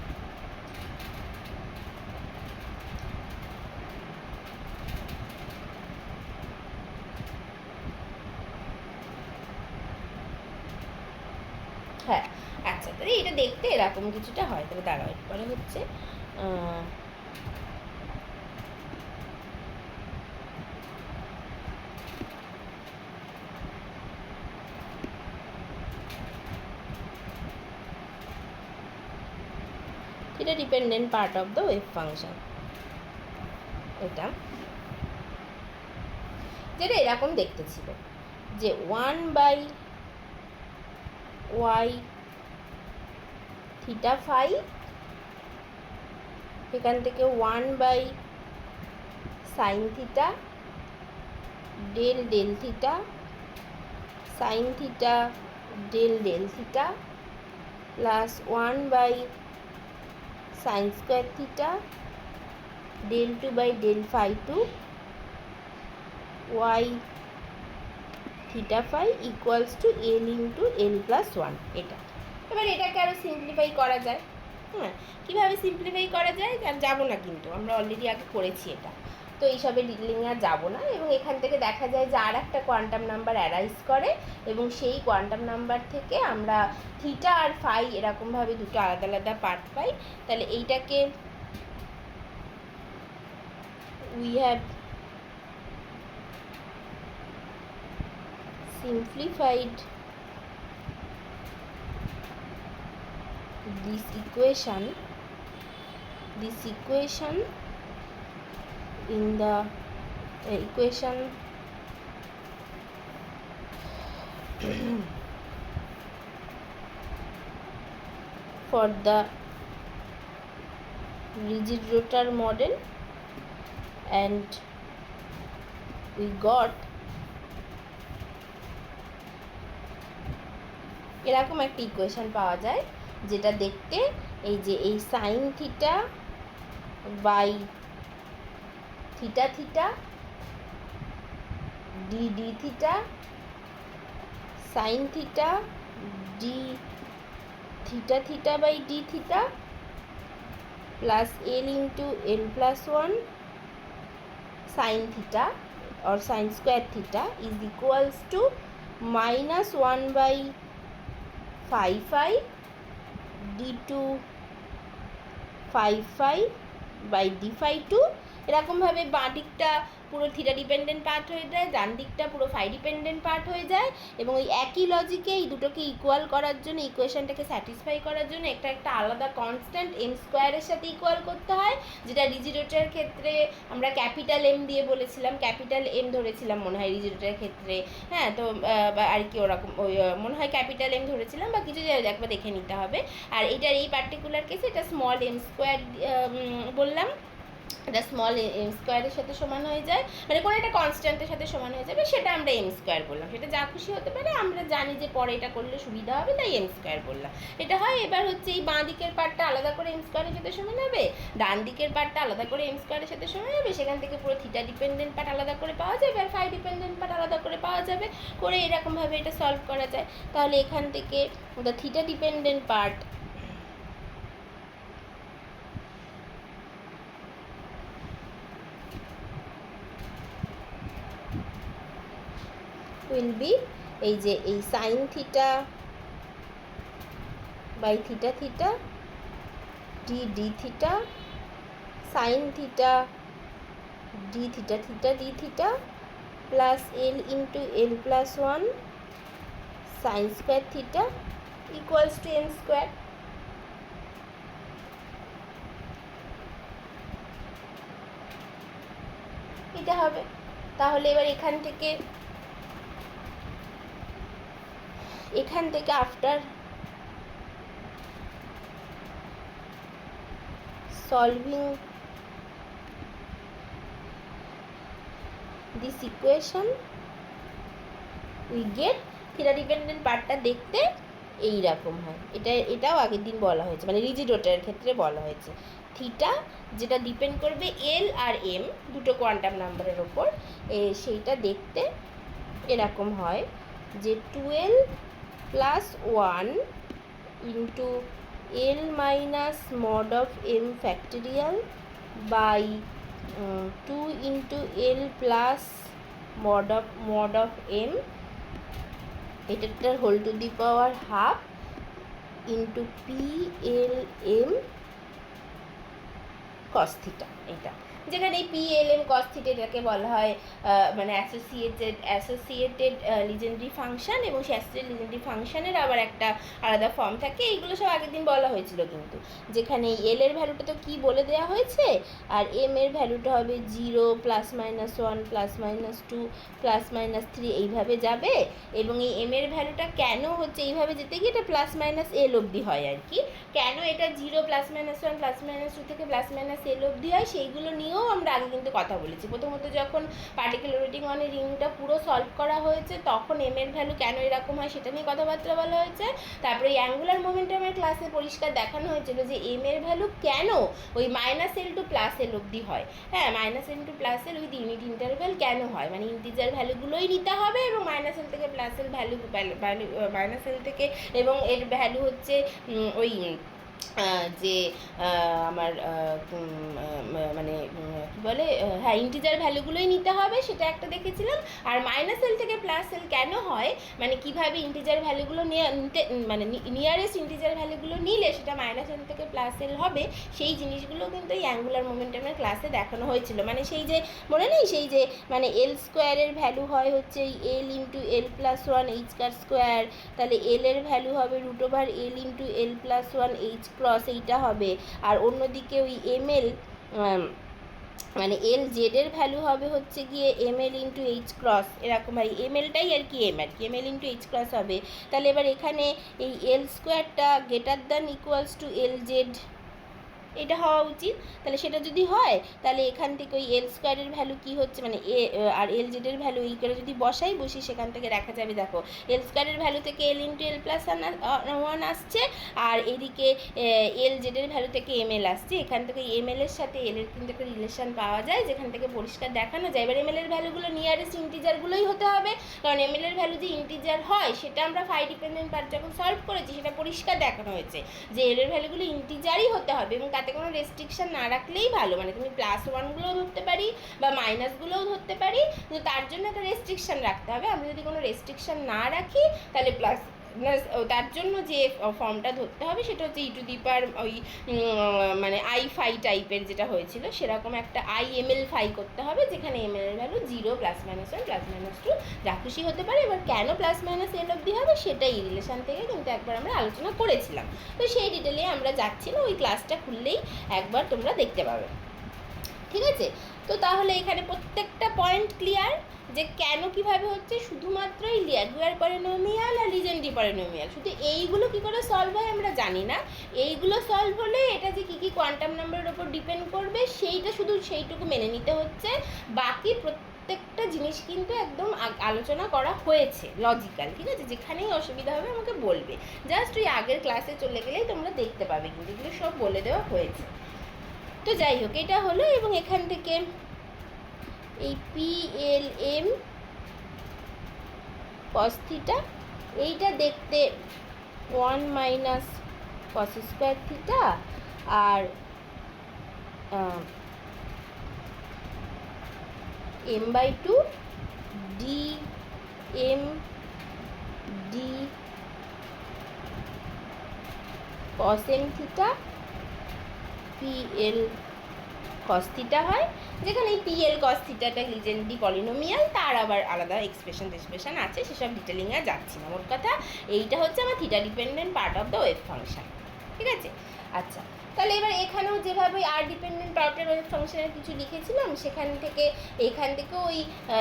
হ্যাঁ, আচ্ছা, তাহলে এটা দেখতে এরকম কিছুটা হয়। তাহলে দাঁড়াও, এরপরে হচ্ছে এটা dependent part of the wave function, এটা যেটা এরকম দেখতে ছিল যে 1/y থিটা ফাই, এখান থেকে 1/sin theta del theta sin theta del theta plus 1/sin square theta del 2/del phi 2 y theta phi equals to L into L plus one. এটা এবার এটাকে আরও সিম্পলিফাই করা যায়। হ্যাঁ, কীভাবে সিম্পলিফাই করা যায় যাবো না, কিন্তু আমরা অলরেডি আগে করেছি এটা, তো এইসবের ডিটেলিংয়ে আর যাবো না। এবং এখান থেকে দেখা যায় যে আর একটা কোয়ান্টাম নাম্বার অ্যারাইজ করে, এবং সেই কোয়ান্টাম নাম্বার থেকে আমরা থিটা আর ফাই এরকমভাবে দুটো আলাদা আলাদা পার্ট পাই। তাহলে এইটাকে we have simplified this equation in the equation for the rigid rotor model, and we got এরকম একটা ইকুয়েশন পাওয়া যায়, যেটা দেখতে এই যে এই sine theta by theta theta d theta sine theta d theta theta by d theta plus L into L plus one sine theta or sin square theta is equals to minus 1/phi d2 phi by d phi 2। এরকমভাবে বাঁ দিকটা পুরো theta dependent part হয়ে যায়, ডান দিকটা পুরো phi dependent part হয়ে যায়। এবং এই একই লজিকে এই দুটোকে ইকুয়াল করার জন্য, ইকুয়েশনটাকে স্যাটিসফাই করার জন্য একটা আলাদা কনস্ট্যান্ট এম স্কোয়ারের সাথে ইকুয়াল করতে হয়, যেটা রিজিড রোটারের ক্ষেত্রে আমরা ক্যাপিটাল এম দিয়ে বলেছিলাম, ক্যাপিটাল এম ধরেছিলাম মনে হয় রিজিড রোটারের ক্ষেত্রে। হ্যাঁ, তো আর কি ওরকম ওই মনে হয় ক্যাপিটাল এম ধরেছিলাম বা কিছু, একবার দেখে নিতে হবে। আর এইটার এই পার্টিকুলার কেসে এটা স্মল এম স্কোয়ার বললাম, এটা স্মল এম স্কোয়ারের সাথে সমান হয়ে যায়, মানে কোনো একটা কনস্ট্যান্টের সাথে সমান হয়ে যাবে, সেটা আমরা এম স্কোয়ার বললাম। সেটা যা খুশি হতে পারে, আমরা জানি যে পরে এটা করলে সুবিধা হবে, তাই এম স্কোয়ার বললাম। এটা হয়। এবার হচ্ছে এই বাঁ দিকের পার্টটা আলাদা করে এম স্কোয়ারের সাথে সমান হবে, ডান দিকের পার্টটা আলাদা করে এম স্কোয়ারের সাথে সমান হবে, সেখান থেকে পুরো থিটা ডিপেন্ডেন্ট পার্ট আলাদা করে পাওয়া যাবে, আর ফাই ডিপেন্ডেন্ট পার্ট আলাদা করে পাওয়া যাবে, করে এরকমভাবে এটা সলভ করা যায়। তাহলে এখান থেকে the theta dependent part will be এই যে এই sine theta by theta theta d theta sine theta d theta theta d theta plus L into L plus one sine square theta equals to M square. এটা হবে। তাহলে এবার এখান থেকে after solving this equation we get theta dependent পার্টটা দেখতে এইরকম হয়। এটাও আগের দিন বলা হয়েছে, মানে রিজিড রোটারের ক্ষেত্রে বলা হয়েছে থিটা যেটা ডিপেন্ড করবে এল আর এম দুটো কোয়ান্টাম নাম্বারের ওপর, সেইটা দেখতে এরকম হয় যে 12 plus 1 into l minus mod of m factorial by 2 into L plus mod of m এটার whole to the power half into P L M cos theta. এটা যেখানে এই P L M cos theta এটাকে বলা হয় মানে associated legendary function, এবং সেই অ্যাসোসিয়েটেড লিজেন্ডারি ফাংশনের আবার একটা আলাদা ফর্ম থাকে। এইগুলো সব আগের দিন বলা হয়েছিল, কিন্তু যেখানে এল এর ভ্যালুটা তো কী বলে দেওয়া হয়েছে, আর এম এর ভ্যালুটা হবে 0 plus minus 1 plus minus 2 plus minus 3 এইভাবে যাবে, এবং এই এম এর ভ্যালুটা কেন হচ্ছে এইভাবে যেতে গিয়ে এটা প্লাস মাইনাস এল অবধি হয় আর কি। কেন এটা 0 প্লাস মাইনাস 1 প্লাস মাইনাস 2 থেকে প্লাস মাইনাস এল অবধি হয় সেইগুলো নিয়েও আমরা আগে কিন্তু কথা বলেছি। প্রথমত যখন পার্টিকেল রোটেটিং অনের রিংটা পুরো সলভ করা হয়েছে তখন এম এর ভ্যালু কেন এরকম হয় সেটা নিয়ে কথাবার্তা বলা হয়েছে। তারপরে অ্যাঙ্গুলার মোমেন্টামের ক্লাসে পরিষ্কার দেখানো হয়েছিল যে এম এর ভ্যালু কেন ওই minus L to plus L অবধি হয়। হ্যাঁ, minus L to plus L with unit interval কেন হয়, মানে ইন্টিজার ভ্যালুগুলোই নিতে হবে, এবং মাইনাস এল থেকে plus L value minus L থেকে, এবং এর ভ্যালু হচ্ছে ওই যে আমার মানে কী বলে, হ্যাঁ ইন্টিজার ভ্যালুগুলোই নিতে হবে, সেটা একটা দেখেছিলাম। আর মাইনাস এল থেকে প্লাস এল কেন হয়, মানে কীভাবে ইন্টিজার ভ্যালুগুলো নিতে, মানে নিয়ারেস্ট ইন্টিজার ভ্যালুগুলো নিলে সেটা মাইনাস এল থেকে প্লাস এল হবে, সেই জিনিসগুলো কিন্তু এই অ্যাঙ্গুলার মোমেন্টামের ক্লাসে দেখানো হয়েছিল। মানে সেই যে মনে নেই, সেই যে মানে এল স্কোয়ারের ভ্যালু হয় হচ্ছে এই এল ইন্টু এল প্লাস ওয়ান এইচ কার স্কোয়ার, তাহলে এল এর ভ্যালু হবে রুট ওভার এল ইন্টু এল প্লাস ওয়ান এইচ ক্রস, এইটা হবে। আর অন্যদিকে ওই এম এল মানে এল জেডের ভ্যালু হবে হচ্ছে গিয়ে m l into h cross, এরকম হয় এম এলটাই আর কি m l into h cross হবে। তাহলে এবার এখানে এই এল স্কোয়ারটা greater than equals to l z, এটা হওয়া উচিত। তাহলে সেটা যদি হয় তাহলে এখান থেকে ওই এল স্কোয়ারের ভ্যালু কী হচ্ছে, মানে আর এল জেডের ভ্যালু এই করে যদি বসি সেখান থেকে দেখা যাবে, দেখো এল স্কোয়ারের ভ্যালু থেকে এল ইন্টু এল প্লাস ওয়ান আসছে, আর এদিকে এল জেডের ভ্যালু থেকে এম এল আসছে। এখান থেকে এম এল এর সাথে এল এর কিন্তু একটা রিলেশন পাওয়া যায়, যেখান থেকে পরিষ্কার দেখানো যায়। এবার এম এল এর ভ্যালুগুলো নিয়ারেস্ট ইন্টিজারগুলোই হতে হবে, কারণ এম এল এর ভ্যালু যে ইন্টিজার হয় সেটা আমরা ফাই ডিপেন্ডেন্ট পার্ট যখন সলভ করেছি সেটা পরিষ্কার দেখানো হয়েছে যে এল এর ভ্যালুগুলো ইন্টিজারই হতে হবে, এবং তাতে কোনো রেস্ট্রিকশান না রাখলেই ভালো। মানে তুমি প্লাস ওয়ানগুলোও ধরতে পারি বা মাইনাসগুলোও ধরতে পারি, কিন্তু তার জন্য একটা রেস্ট্রিকশান রাখতে হবে। আমরা যদি কোনো রেস্ট্রিকশান না রাখি তাহলে প্লাস তার জন্য যে ফর্মটা ধরতে হবে সেটা হচ্ছে ই টু দি পাওয়ার ওই মানে আই ফাই টাইপের যেটা হয়েছিল সেরকম একটা আই এম এল ফাই করতে হবে, যেখানে এম এল এর value 0 plus minus 1 plus minus 2 যা খুশি হতে পারে। এবার কেন প্লাস মাইনাস এল অবধি হবে সেটাই রিলেশান থেকে কিন্তু একবার আমরা আলোচনা করেছিলাম, তো সেই ডিটেলে আমরা যাচ্ছি না, ওই ক্লাসটা খুললেই একবার তোমরা দেখতে পাবে। ঠিক আছে, তো তাহলে এখানে প্রত্যেকটা পয়েন্ট ক্লিয়ার যে কেন কিভাবে হচ্ছে, শুধুমাত্রই ল্যাগুয়ার পলিনোমিয়াল আর লিজেন্ডারি পলিনোমিয়াল, শুধু এইগুলো কী করে সলভ হয় আমরা জানি না। এইগুলো সলভ হলে এটা যে কী কী কোয়ান্টাম নাম্বারের ওপর ডিপেন্ড করবে সেইটা শুধু সেইটুকু মেনে নিতে হচ্ছে, বাকি প্রত্যেকটা জিনিস কিন্তু একদম আলোচনা করা হয়েছে লজিক্যাল। ঠিক আছে, যেখানেই অসুবিধা হবে আমাকে বলবে, জাস্ট ওই আগের ক্লাসে চলে গেলেই তোমরা দেখতে পাবে, কিন্তু এগুলো সব বলে দেওয়া হয়েছে। তো যাই হোক, এটা হলো, এবং এখান থেকে এই P L M cos theta এইটা দেখতে 1 মাইনাস কস স্কোয়ার থিটা, আর M by 2 D M D cos M theta P L cos theta হয়, যেখানে এই পিএল কস থিটাটা লিজেন্ডি পলিনোমিয়াল, তার আবার আলাদা এক্সপ্রেশন আছে, সেসব ডিটেলিংয়ে যাচ্ছি না। মোট কথা এইটা হচ্ছে আমার theta dependent part of the wave function, ঠিক আছে। আচ্ছা, তাহলে এবার এখানেও যেভাবে আর ডিপেন্ডেন্ট পার্টের ওয়েভ ফাংশনের কিছু লিখেছিলাম, এইখান থেকে ওই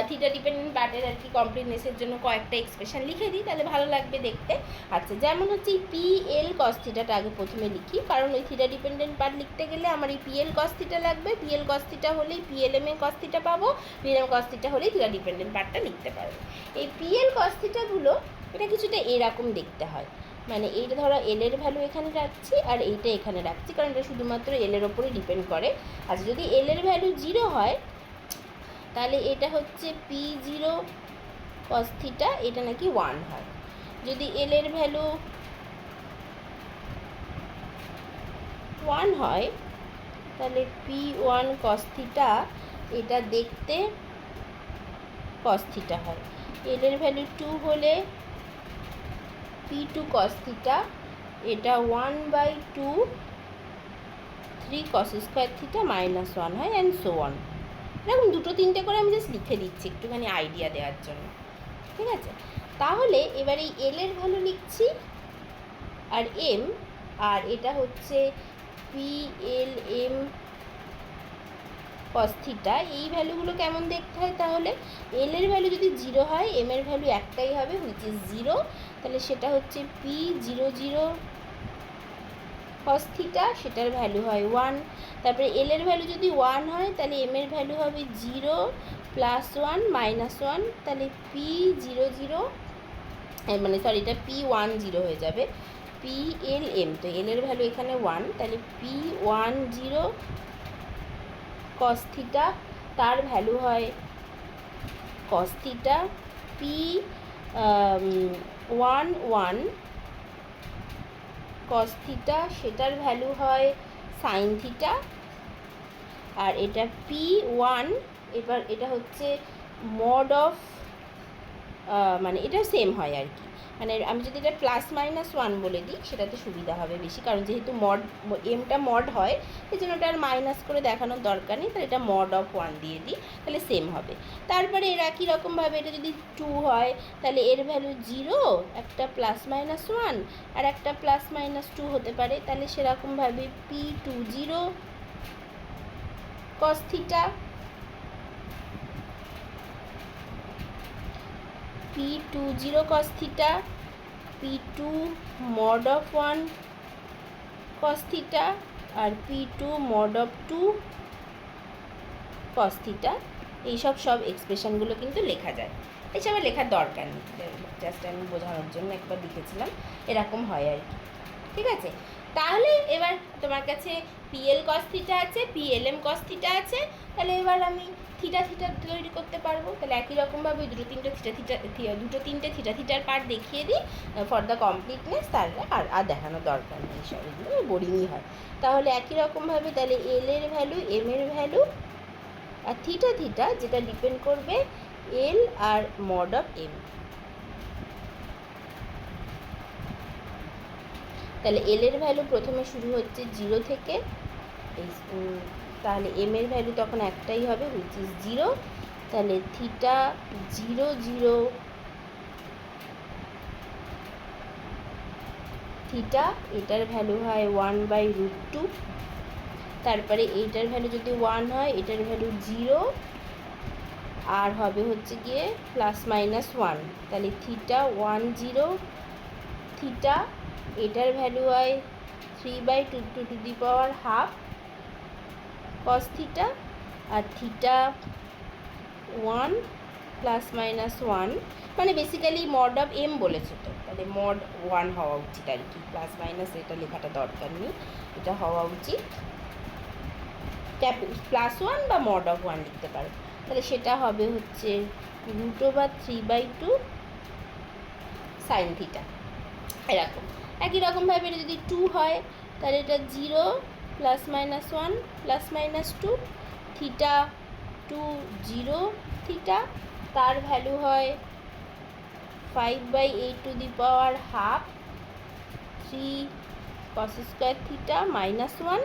থিটা ডিপেন্ডেন্ট পার্টের আর কি কমপ্লিটনেসের জন্য কয়েকটা এক্সপ্রেশন লিখে দিই, তাহলে ভালো লাগবে দেখতে। আচ্ছা, যেমন হচ্ছে এই পিএল কস থিটাটা আগে প্রথমে লিখি, কারণ ওই থিটা ডিপেন্ডেন্ট পার্ট লিখতে গেলে আমার এই পিএল কস থিটা লাগবে। পিএল কস থিটা হলেই পিএলএম এ কস থিটা পাবো, পিএলএম কস থিটা হলেই থিটা ডিপেন্ডেন্ট পার্টটা লিখতে পারবো। এই পিএল কস থিটাগুলো এটা কিছুটা এরকম দেখতে হয়, মানে এইটা ধরো এল এর ভ্যালু এখানে রাখছি আর এইটা এখানে রাখছি, কারণ এটা শুধুমাত্র এল এর ওপরে ডিপেন্ড করে। আর যদি এল এর ভ্যালু 0 হয় তাহলে এটা হচ্ছে পি জিরো কস থিটা, এটা নাকি 1 হয়। যদি এল এর ভ্যালু 1 হয় তাহলে P1 cos থিটা, এটা দেখতে cos থিটা হয়। এল এর ভ্যালু 2 হলে P2 cos থিটা, এটা 1/2 3 cos স্কোয়ার থিটা -1 হয়, অ্যান্ড সো অন। এরকম দুটো তিনটে করে আমি জাস্ট লিখে দিচ্ছি একটুখানি আইডিয়া দেওয়ার জন্য, ঠিক আছে। তাহলে এবার এই এল এর ভ্যালু লিখছি আর এম, আর এটা হচ্ছে PLM cos থিটা। এই ভ্যালুগুলো কেমন দেখতে হয় তাহলে? এল এর ভ্যালু যদি 0 হয়, এম এর ভ্যালু একটাই হবে, হুইচ ইজ 0, তাহলে সেটা হচ্ছে P00 cos থিটা, সেটার ভ্যালু হয় 1। তারপরে এল এর ভ্যালু যদি 1 হয় তাহলে এম এর ভ্যালু হবে 0 +1 -1, তাহলে P00 মানে সরি এটা P10 হয়ে যাবে, PLM। তো এল এর ভ্যালু এখানে 1, তাহলে P10 cos থিটা, তার ভ্যালু হয় cos theta. P11 cos theta, সেটার ভ্যালু হয় sin থিটা। আর এটা P1, এবার এটা হচ্ছে মড অফ, মানে এটা সেম হয় আর কি, মানে আমি যদি এটা +-1 বলে দিই সেটাতে সুবিধা হবে বেশি, কারণ যেহেতু মড এমটা মড হয় এই জন্য ওটা আর মাইনাস করে দেখানোর দরকার নেই, তাহলে এটা মড অফ 1 দিয়ে দিই, তাহলে সেম হবে। তারপরে এর একই রকমভাবে এটা যদি 2 হয় তাহলে এর ভ্যালু 0, একটা +-1 আর একটা +-2 হতে পারে, তাহলে সেরকমভাবে P20 cos theta, P20 cos theta, P2 mod of 1 cos theta, আর P2 mod of 2 cos theta. এইসব এক্সপ্রেশনগুলো কিন্তু লেখা যায়, এইসব লেখার দরকার নেই, জাস্ট আমি বোঝানোর জন্য একবার লিখেছিলাম, এরকম হয় আর কি, ঠিক আছে। তাহলে এবার তোমার কাছে PL cos থিটা আছে, PLM cos থিটা আছে, তাহলে এবার আমি থিটা তৈরি করতে পারবো। তাহলে একই রকমভাবে দুটো তিনটে থিটার পার্ট দেখিয়ে দিই ফর দ্য কমপ্লিটনেস, তাহলে আর দেখানোর দরকার নেই, সব এগুলো বোরিংই হয়। তাহলে একই রকমভাবে তাহলে এল এর ভ্যালু, এম এর ভ্যালু, আর থিটা যেটা ডিপেন্ড করবে এল আর মড অফ এম। তাহলে এল এর ভ্যালু প্রথমে শুরু হচ্ছে 0 থেকে, তাহলে এম এর ভ্যালু তখন একটাই হবে, হুইচ ইজ 0, তাহলে থিটা 0 থিটা, এটার ভ্যালু হয় 1/√2। তারপরে এইটার ভ্যালু যদি 1 হয়, এটার ভ্যালু 0, আর হবে হচ্ছে গিয়ে +-1, তাহলে থিটা 10 থিটা, এটার ভ্যালু হয় 3/2 cos থিটা, আর থিটা 1 +-1, মানে বেসিক্যালি মড অফ এম বলেছে, তো তাহলে মড 1 হওয়া উচিত আর কি, +- এটা লেখাটা দরকার নেই, এটা হওয়া উচিত +1 বা মড অফ 1 লিখতে পারো। তাহলে সেটা হবে হচ্ছে √3/2 sin থিটা, এরকম। একই রকমভাবে এটা যদি 2 হয় তাহলে এটা 0 +-1 +-2, থিটা 20 থিটা, তার ভ্যালু হয় 5/8 ½ 3 cos স্কোয়ার থিটা -1,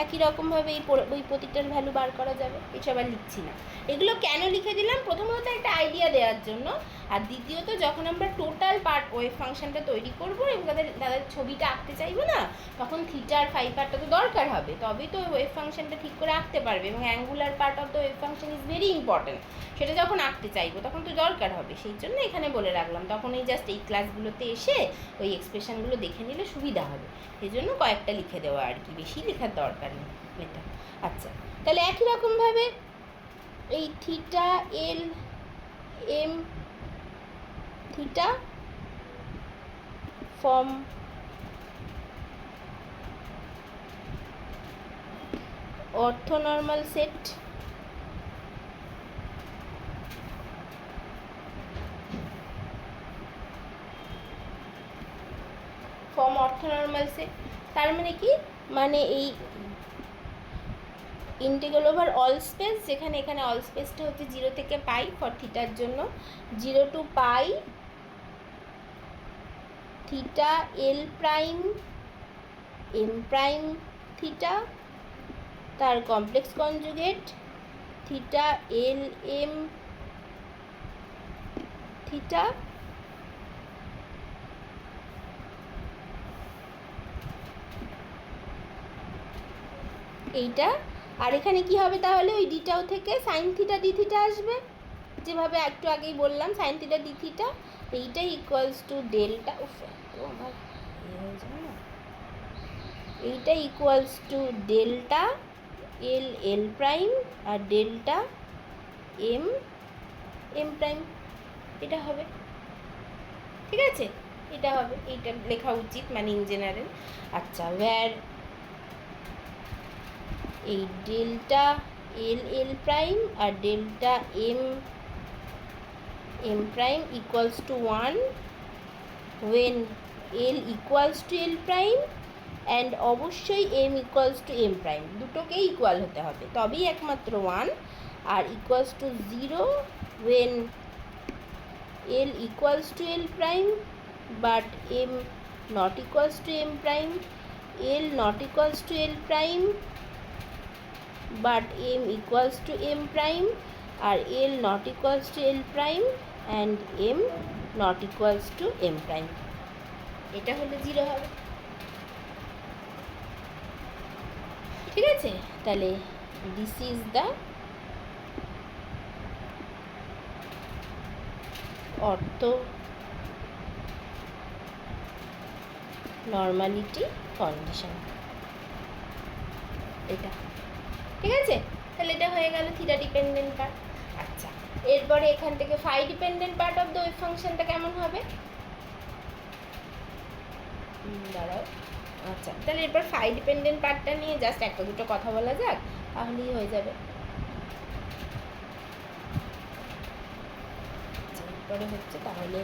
একই রকমভাবে এই প্রতিটার ভ্যালু বার করা যাবে। এসব আর লিখছি না। এগুলো কেন লিখে দিলাম, প্রথমত একটা আইডিয়া দেওয়ার জন্য, আর দ্বিতীয়ত যখন আমরা টোটাল পার্ট ওয়েভ ফাংশনটা তৈরি করবো এবং তাদের ছবিটা আঁকতে চাইবো না, তখন থিটা আর ফাই পার্টটা তো দরকার হবে, তবেই তো ওয়েভ ফাংশনটা ঠিক করে আঁকতে পারবে, এবং angular part of the wave function is very important. সেটা যখন আঁকতে চাইবো তখন তো দরকার হবে, সেই জন্য এখানে বলে রাখলাম। তখন এই জাস্ট এই ক্লাসগুলোতে এসে ওই এক্সপ্রেশনগুলো দেখে নিলে সুবিধা হবে, সেই জন্য কয়েকটা লিখে দেওয়া আর কি, বেশি লেখার দরকার নেই এটা। আচ্ছা, তাহলে একই রকমভাবে এই theta l m theta form orthonormal set form orthonormal set, তার মানে কি, মানে এই ইন্টিগ্রাল ওভার অল স্পেস, যেখানে এখানে অল স্পেসটা হচ্ছে 0 থেকে পাই ফর থিটার জন্য, 0 to pi theta l prime m prime theta, তার complex conjugate theta l m theta, এইটা। আর এখানে কি হবে তাহলে, ওই ডিটাও থেকে সাইন থিটা ডি থিটা আসবে, যেভাবে একটু আগেই বললাম সাইন থিটা ডি থিটা, এইটা ইকুয়ালস টু ডেল্টা, আমার হয়ে যাবে না, এইটা equals to delta L L prime আর ডেল্টা এম এম প্রাইম, এটা হবে। ঠিক আছে, এটা হবে, এইটা লেখা উচিত মানে ইন জেনারেল। আচ্ছা, ওয়্যার এই ডেল্টা এল এল প্রাইম আর delta M M prime equals to 1 when l equals to l prime and অবশ্যই m equals to m prime, দুটোকেই ইকুয়াল হতে হবে তবেই একমাত্র 1, আর equals to 0 when l equals to l prime but m not equals to m prime, l not equals to l prime but m equals to m prime, R l not equals to l prime and m not equals to m prime, এটা হলে 0 হবে। ঠিক আছে, তাহলে this is the orthonormality condition, এটা। ঠিক আছে, তাহলে এটা হয়ে গেল থিটা ডিপেন্ডেন্ট পার্ট। আচ্ছা, এরপরে এখান থেকে phi dependent part of the wave ফাংশনটা কেমন হবে, দাঁড়াও। আচ্ছা, তাহলে এরপর ফাই ডিপেন্ডেন্ট পার্টটা নিয়ে জাস্ট একটা দুটো কথা বলা যাক, তাহলেই হয়ে যাবে। এরপরে হচ্ছে তাহলে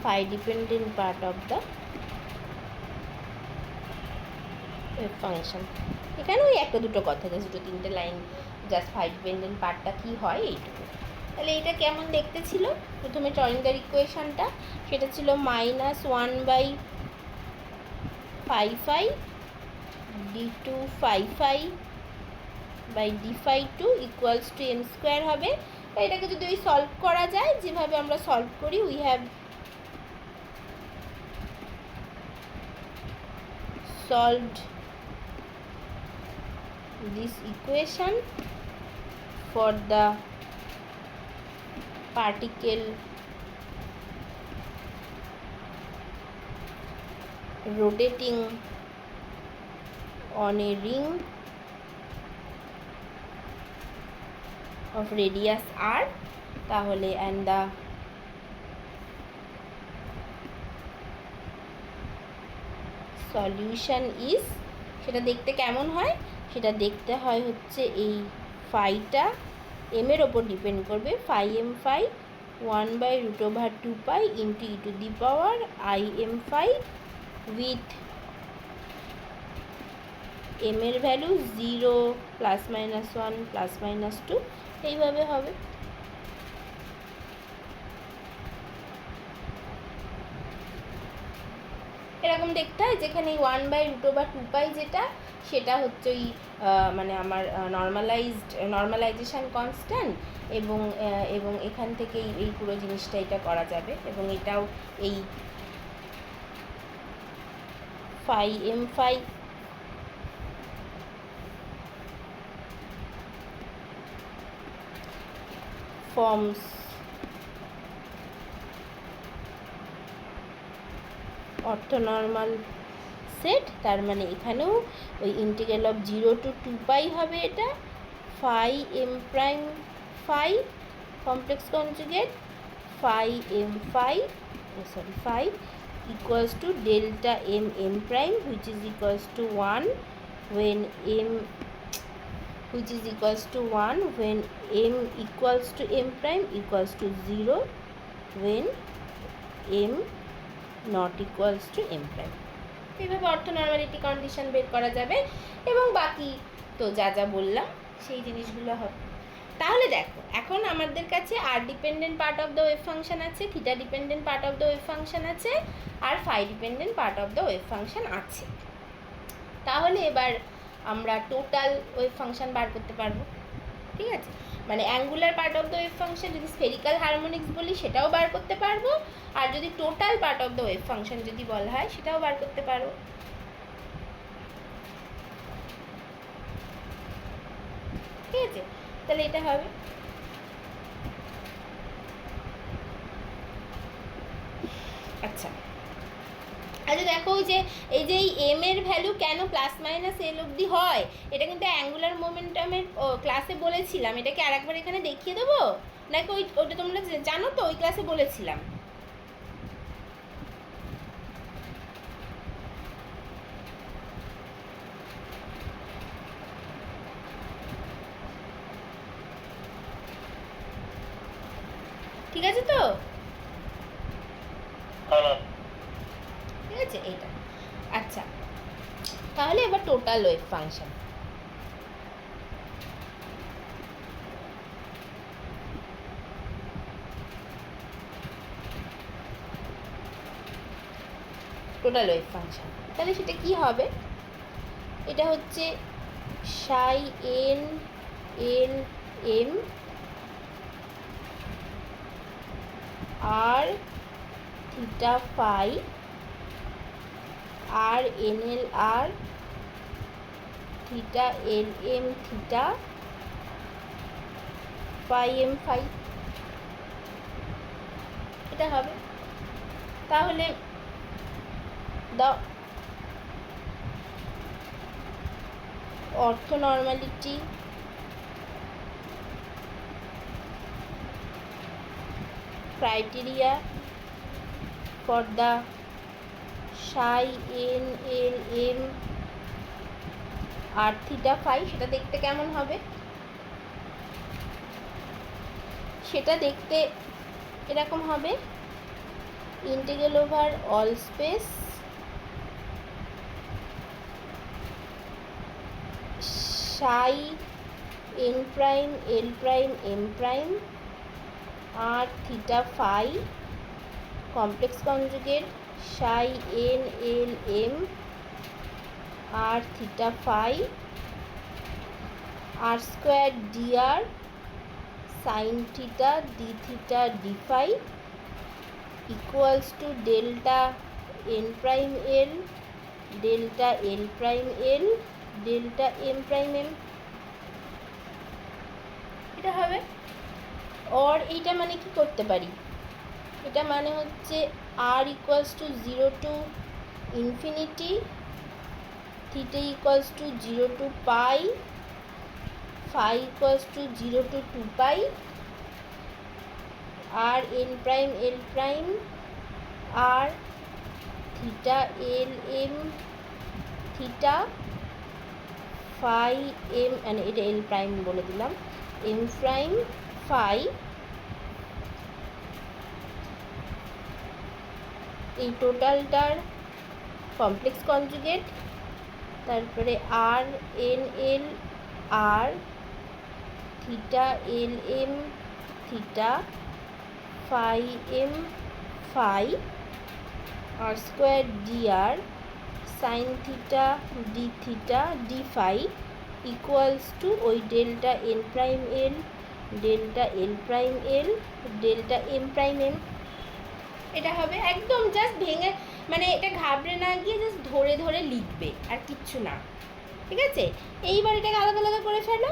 phi dependent part of the wave function, এখানে ওই একটা দুটো কথা, জাস্ট দুটো তিনটে লাইন, জাস্ট phi dependent পার্টটা কী হয় এইটুকু। তাহলে এটা কেমন দেখতে ছিল, প্রথমে ট্রয়েঙ্গার ইকুয়েশনটা, সেটা ছিল -1/phi d2 phi by d2 equals to m square হবে। তাই এটাকে যদি ওই সলভ করা যায়, যেভাবে আমরা সলভ করি, we have solved this equation for the particle rotating on a ring of radius r, তাহলে and the সলিউশন ইজ, সেটা দেখতে কেমন হয়, সেটা দেখতে হয় হচ্ছে এই ফাইটা এমের ওপর ডিপেন্ড করবে, phi M phi 1/√2π into E to the power i m phi with m এর ভ্যালু 0 +-1 +-2 এইভাবে হবে। এরকম দেখতে হয়, যেখানে 1/√2 যেটা সেটা হচ্ছে ওই মানে আমার নর্মালাইজেশান কনস্ট্যান্ট, এবং এখান থেকে এই পুরো জিনিসটা এটা করা যাবে, এবং এটাও এই phi M phi forms orthonormal set. তার মানে এখানেও ওই ইন্টিগ্রাল অফ 0 to 2 হবে, এটা phi M prime phi complex conjugate phi M phi phi equals to delta m prime, which is equals to 1 when m equals to m prime equals to 0 when m not equals to m prime। এইভাবে অর্থোনর্মালিটি condition বের করা যাবে, এবং বাকি তো যা যা বললাম সেই জিনিসগুলো হবে। তাহলে দেখো, এখন আমাদের কাছে r dependent part of the wave function আছে, theta dependent part of the wave function আছে, আর phi dependent part of the wave function আছে। তাহলে এবার আমরা টোটাল ওয়েভ ফাংশন বার করতে পারবো, ঠিক আছে? মানে angular part of the wave function যদি স্ফেরিক্যাল হারমোনিক্স বলি সেটাও বার করতে পারবো, আর যদি total part of the wave function যদি বলা হয় সেটাও বার করতে পারবো। ঠিক আছে, তাহলে এটা হবে আচ্ছা। আচ্ছা দেখো, এই যে এম এর ভ্যালু কেন প্লাস মাইনাস এল অবধি হয়, এটা কিন্তু অ্যাঙ্গুলার মোমেন্টামের ক্লাসে বলেছিলাম। এটাকে আরেকবার এখানে দেখিয়ে দেবো নাকি ওইটা তোমরা জানো তো, ওই ক্লাসে বলেছিলাম। ঠিক আছে তো? ঠিক আছে, এইটা আচ্ছা। তাহলে এবার total wave function. Total wave function, তাহলে সেটা কি হবে? এটা হচ্ছে psi n l m r theta phi r n l r theta l m theta phi M phi, এটা হবে। তাহলে the orthonormality criteria for the psi n l m r theta phi, সেটা দেখতে কেমন হবে? সেটা দেখতে এরকম হবে, integral over all space psi n prime l prime m prime r theta phi complex conjugate psi n l m r theta phi r square d r sine theta d theta d phi equals to delta n prime l delta l prime l delta m prime m, এটা হবে। আর এইটা মানে কি করতে পারি? এটা মানে হচ্ছে r equals to 0 to infinity, theta equals to 0 to pi, phi equals to 0 to 2 pi, r n prime l prime r theta l m theta phi m, মানে এটা এল প্রাইম বলে দিলাম, এম প্রাইম ফাই, এই টোটালটার complex conjugate, তারপরে r n l r theta l m theta phi M phi r square dr sine theta d theta d phi equals to ওই delta n prime l delta l prime l delta m prime m. এটা হবে একদম just ভেঙে, মানে এটা ঘাবড়ে না গিয়ে জাস্ট ধরে ধরে লিখবে আর কিচ্ছু না, ঠিক আছে? এইবার এটাকে আলাদা আলাদা করে ফেলো।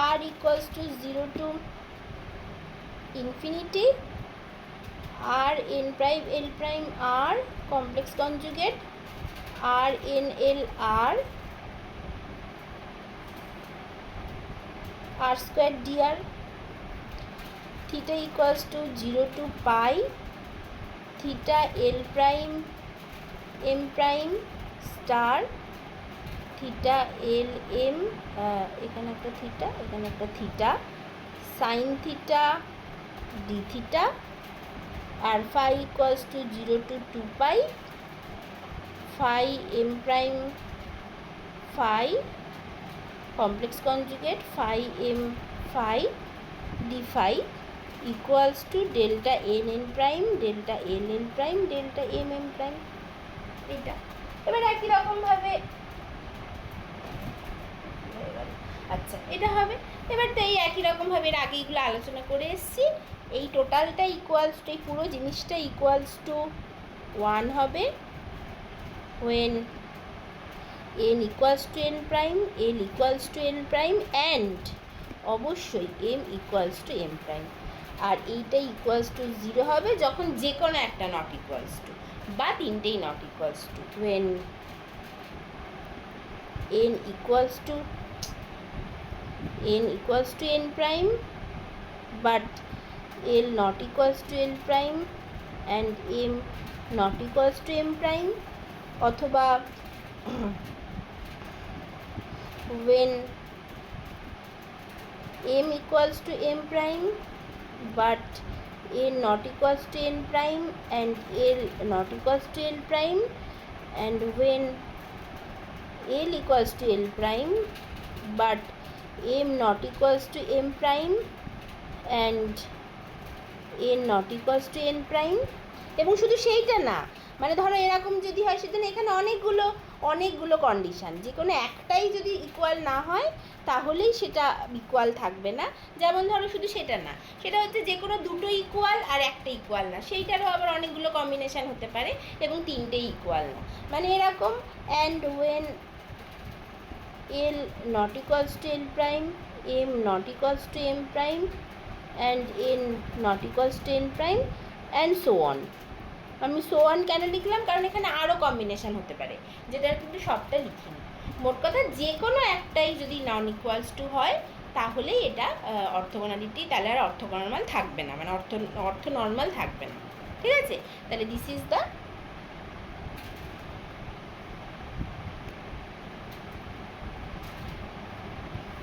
R equals to 0 to infinity r n prime l prime r complex conjugate r n l r r square dr theta equals to 0 to pi theta l prime m prime star theta l m, এখানে একটা theta এখানে একটা theta sine theta d theta আর phi equals to 0 to 2 pi phi M prime phi complex conjugate phi M phi d phi equals to delta N N prime delta L L prime delta M M prime. এটা এবার একই রকমভাবে, আচ্ছা এটা হবে। এবার তো এই একই রকমভাবে এর আগে এগুলো আলোচনা করে এসেছি। এই টোটালটা ইকুয়ালস টু, এই পুরো জিনিসটা ইকুয়ালস টু 1 হবে when n equals to n prime, l equals to n prime and অবশ্যই m equals to m prime। আর এইটা ইকুয়ালস টু 0 হবে যখন যে কোনো একটা নট ইকুয়ালস টু বা তিনটেই not equals two when n equals to n prime but l not equals to l prime and m not equals to m prime, অথবা when m equals to m prime but n not equals to n prime and l not equals to l prime, and when l equals to l prime but m not equals to m prime and n not equals to n prime। এবং শুধু সেইটা না, মানে ধরো এরকম যদি হয় সেদিন এখানে অনেকগুলো কন্ডিশান, যে কোনো একটাই যদি ইকুয়াল না হয় তাহলেই সেটা ইকুয়াল থাকবে না। যেমন ধরো শুধু সেটা না, সেটা হচ্ছে যে কোনো দুটো ইকুয়াল আর একটা ইকুয়াল না, সেইটারও আবার অনেকগুলো কম্বিনেশান হতে পারে এবং তিনটেই ইকুয়াল না, মানে এরকম। And when l not equals to l prime, m not equals to m prime and n not equals to n prime and so on। আমি সো অন কেন লিখলাম? কারণ এখানে আরও কম্বিনেশান হতে পারে, যেটা কিন্তু সবটা লিখিনি। মোট কথা যে কোনো একটাই যদি নন ইকুয়ালস টু হয় তাহলেই এটা অর্থগোনালিটি, তাহলে আর অর্থগোনাল থাকবে না, মানে অর্থ নর্মাল থাকবে না, ঠিক আছে? তাহলে দিস ইজ দ্য